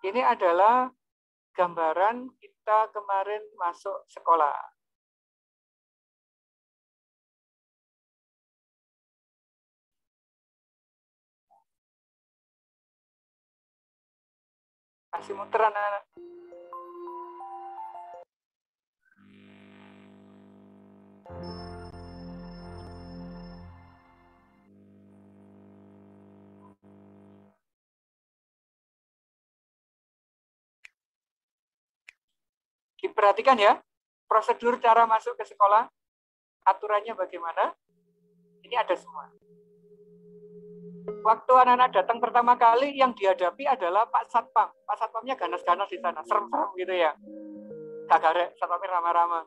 Ini adalah gambaran kita kemarin masuk sekolah. Masih muter anak-anak. Diperhatikan ya, prosedur cara masuk ke sekolah, aturannya bagaimana, ini ada semua. Waktu anak-anak datang pertama kali, yang dihadapi adalah Pak Satpam. Pak Satpamnya ganas-ganas di sana, serem-serem gitu ya. Kagarek, Satpamnya ramah-ramah.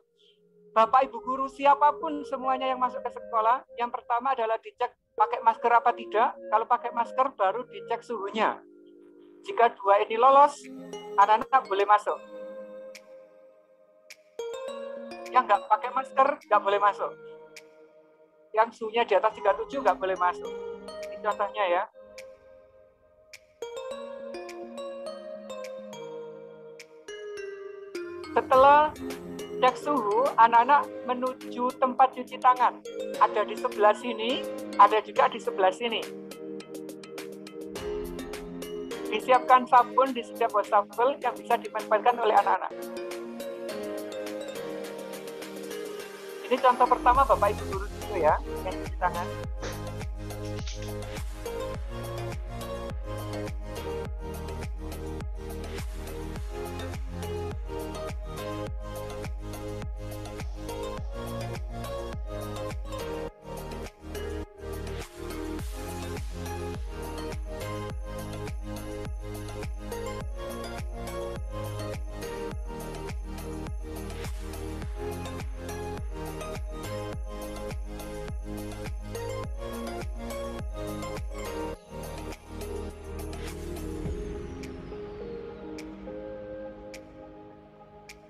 Bapak Ibu guru siapapun semuanya yang masuk ke sekolah, yang pertama adalah dicek pakai masker apa tidak. Kalau pakai masker baru dicek suhunya. Jika 2 ini lolos, anak-anak boleh masuk. Yang nggak pakai masker nggak boleh masuk. Yang suhunya di atas 37 nggak boleh masuk. Ini contohnya ya. Setelah cek suhu, anak-anak menuju tempat cuci tangan. Ada di sebelah sini, ada juga di sebelah sini. Disiapkan sabun di setiap wastafel yang bisa dimanfaatkan oleh anak-anak. Ini contoh pertama Bapak Ibu guru dulu ya, yang cuci tangan.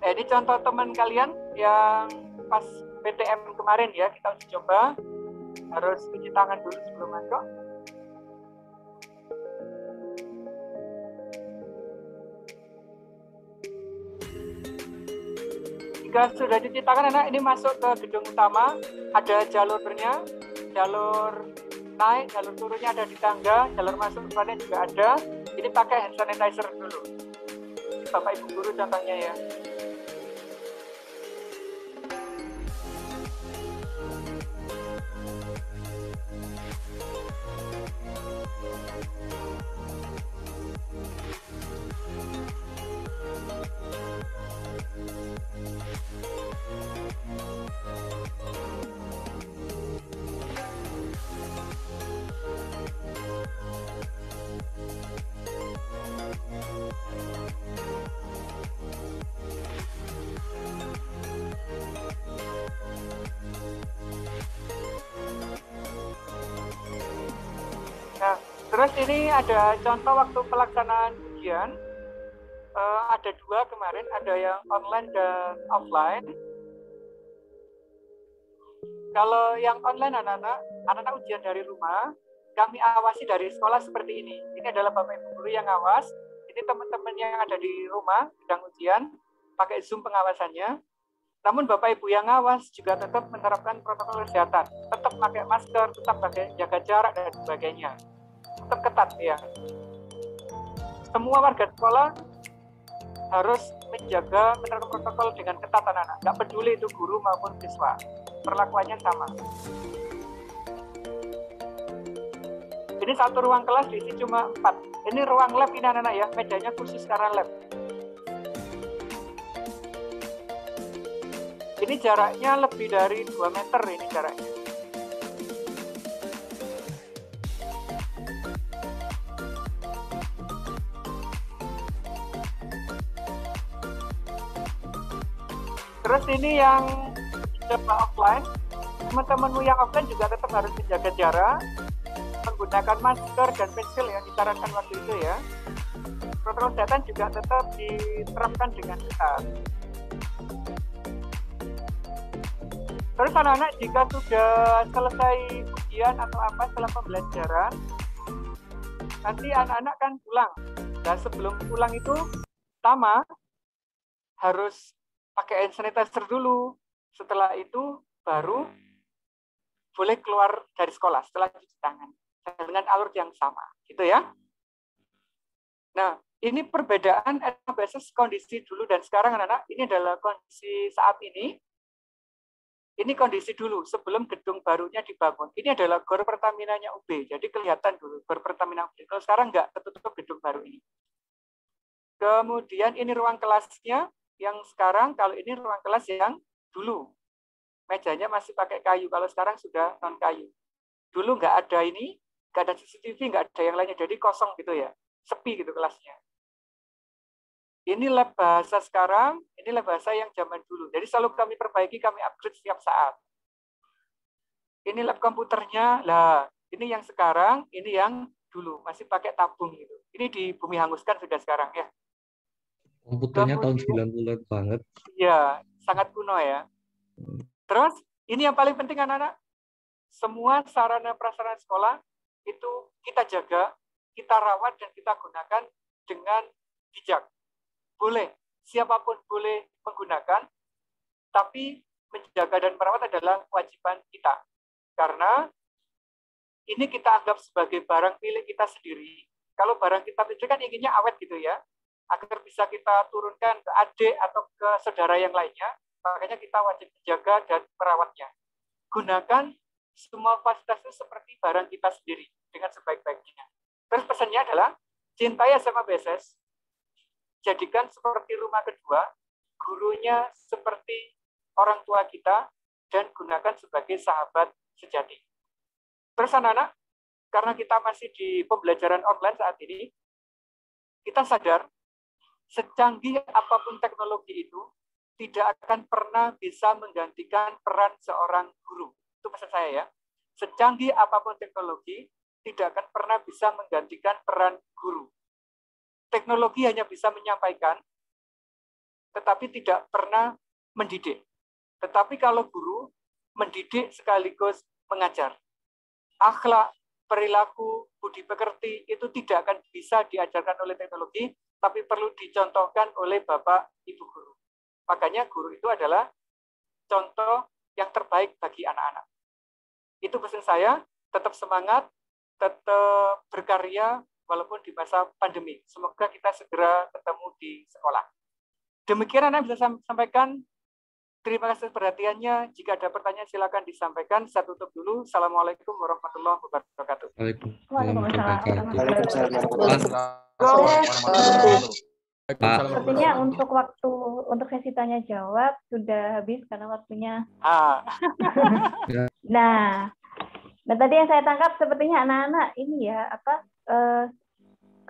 Ini contoh teman kalian yang pas PTM kemarin ya, kita uji coba harus cuci tangan dulu sebelum masuk. Jika sudah cuci tangan anak, ini masuk ke gedung utama, ada jalurnya. jalur naik, jalur turunnya ada di tangga, jalur masuk depannya juga ada. Ini pakai hand sanitizer dulu. Bapak Ibu guru contohnya ya. Nah, terus ini ada contoh waktu pelaksanaan ujian. Ada dua kemarin, ada yang online dan offline. Kalau yang online anak-anak ujian dari rumah, kami awasi dari sekolah seperti ini. Ini adalah Bapak Ibu guru yang awas. Ini teman-teman yang ada di rumah sedang ujian, pakai Zoom pengawasannya. Namun Bapak Ibu yang awas juga tetap menerapkan protokol kesehatan, tetap pakai masker, tetap jaga jarak dan sebagainya. Tetap ketat ya. Semua warga sekolah harus menjaga menerapkan protokol dengan ketat anak-anak. Nggak peduli itu guru maupun siswa. Perlakuannya sama. Ini satu ruang kelas diisi cuma 4. Ini ruang lab ini anak-anak ya, mejanya khusus karena lab. Ini jaraknya lebih dari 2 meter ini jaraknya. Terus ini yang coba offline, teman-temanmu yang offline juga tetap harus menjaga jarak, menggunakan masker dan pensil yang disarankan waktu itu ya. Protokol kesehatan juga tetap diterapkan dengan ketat. Terus anak-anak jika sudah selesai ujian atau apa setelah pembelajaran, nanti anak-anak kan pulang. Dan sebelum pulang itu pertama harus pakai hand sanitizer dulu. Setelah itu baru boleh keluar dari sekolah setelah cuci tangan dengan alur yang sama, gitu ya. Nah, ini perbedaan basis kondisi dulu dan sekarang anak-anak. Ini adalah kondisi saat ini. Ini kondisi dulu sebelum gedung barunya dibangun. Ini adalah GOR Pertamina-nya UB. Jadi kelihatan dulu GOR Pertamina UB. Kalau sekarang nggak ketutup gedung baru ini. Kemudian ini ruang kelasnya yang sekarang, kalau ini ruang kelas yang dulu. Mejanya masih pakai kayu, kalau sekarang sudah non kayu. Dulu nggak ada ini, nggak ada CCTV, nggak ada yang lainnya, jadi kosong gitu ya, sepi gitu kelasnya. Ini lab bahasa sekarang, ini lab bahasa yang zaman dulu. Jadi selalu kami perbaiki, kami upgrade setiap saat. Ini lab komputernya, lah ini yang sekarang, ini yang dulu, masih pakai tabung gitu. Ini di bumi hanguskan sudah sekarang ya. Komputernya tahun 90-an banget. Iya, sangat kuno ya. Terus, ini yang paling penting anak-anak. Semua sarana prasarana sekolah itu kita jaga, kita rawat, dan kita gunakan dengan bijak. Boleh, siapapun boleh menggunakan, tapi menjaga dan merawat adalah kewajiban kita. Karena ini kita anggap sebagai barang milik kita sendiri. Kalau barang kita sendiri kan inginnya awet gitu ya, agar bisa kita turunkan ke adik atau ke saudara yang lainnya, makanya kita wajib menjaga dan merawatnya. Gunakan semua fasilitas itu seperti barang kita sendiri dengan sebaik-baiknya. Terus pesannya adalah cintai SMA BSS, jadikan seperti rumah kedua, gurunya seperti orang tua kita, dan gunakan sebagai sahabat sejati. Terus anak-anak, karena kita masih di pembelajaran online saat ini, kita sadar secanggih apapun teknologi itu tidak akan pernah bisa menggantikan peran seorang guru. Itu pesan saya ya. Secanggih apapun teknologi tidak akan pernah bisa menggantikan peran guru. Teknologi hanya bisa menyampaikan, tetapi tidak pernah mendidik. Tetapi kalau guru mendidik sekaligus mengajar. Akhlak, perilaku, budi pekerti itu tidak akan bisa diajarkan oleh teknologi, tapi perlu dicontohkan oleh Bapak Ibu guru. Makanya guru itu adalah contoh yang terbaik bagi anak-anak. Itu pesan saya, tetap semangat, tetap berkarya, walaupun di masa pandemi. Semoga kita segera ketemu di sekolah. Demikian Anak bisa sampaikan. Terima kasih perhatiannya. Jika ada pertanyaan silakan disampaikan. Saya tutup dulu. Assalamualaikum warahmatullahi wabarakatuh. Waalaikumsalam. Sepertinya untuk sesi tanya jawab sudah habis karena waktunya. Nah, dan tadi yang saya tangkap sepertinya anak-anak ini ya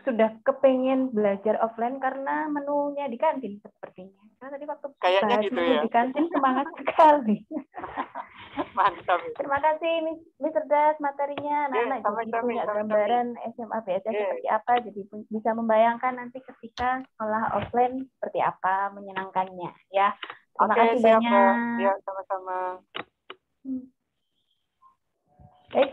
sudah kepengen belajar offline karena menunya di kantin sepertinya. Karena tadi waktu kayaknya gitu ya. Di kantin semangat sekali. Mantap. Terima kasih Mr. Das materinya. Anak-anak jadi punya gambaran SMA BSS seperti apa, jadi bisa membayangkan nanti ketika sekolah offline seperti apa menyenangkannya ya. Terima kasih banyak. Ya, sama-sama. Baik.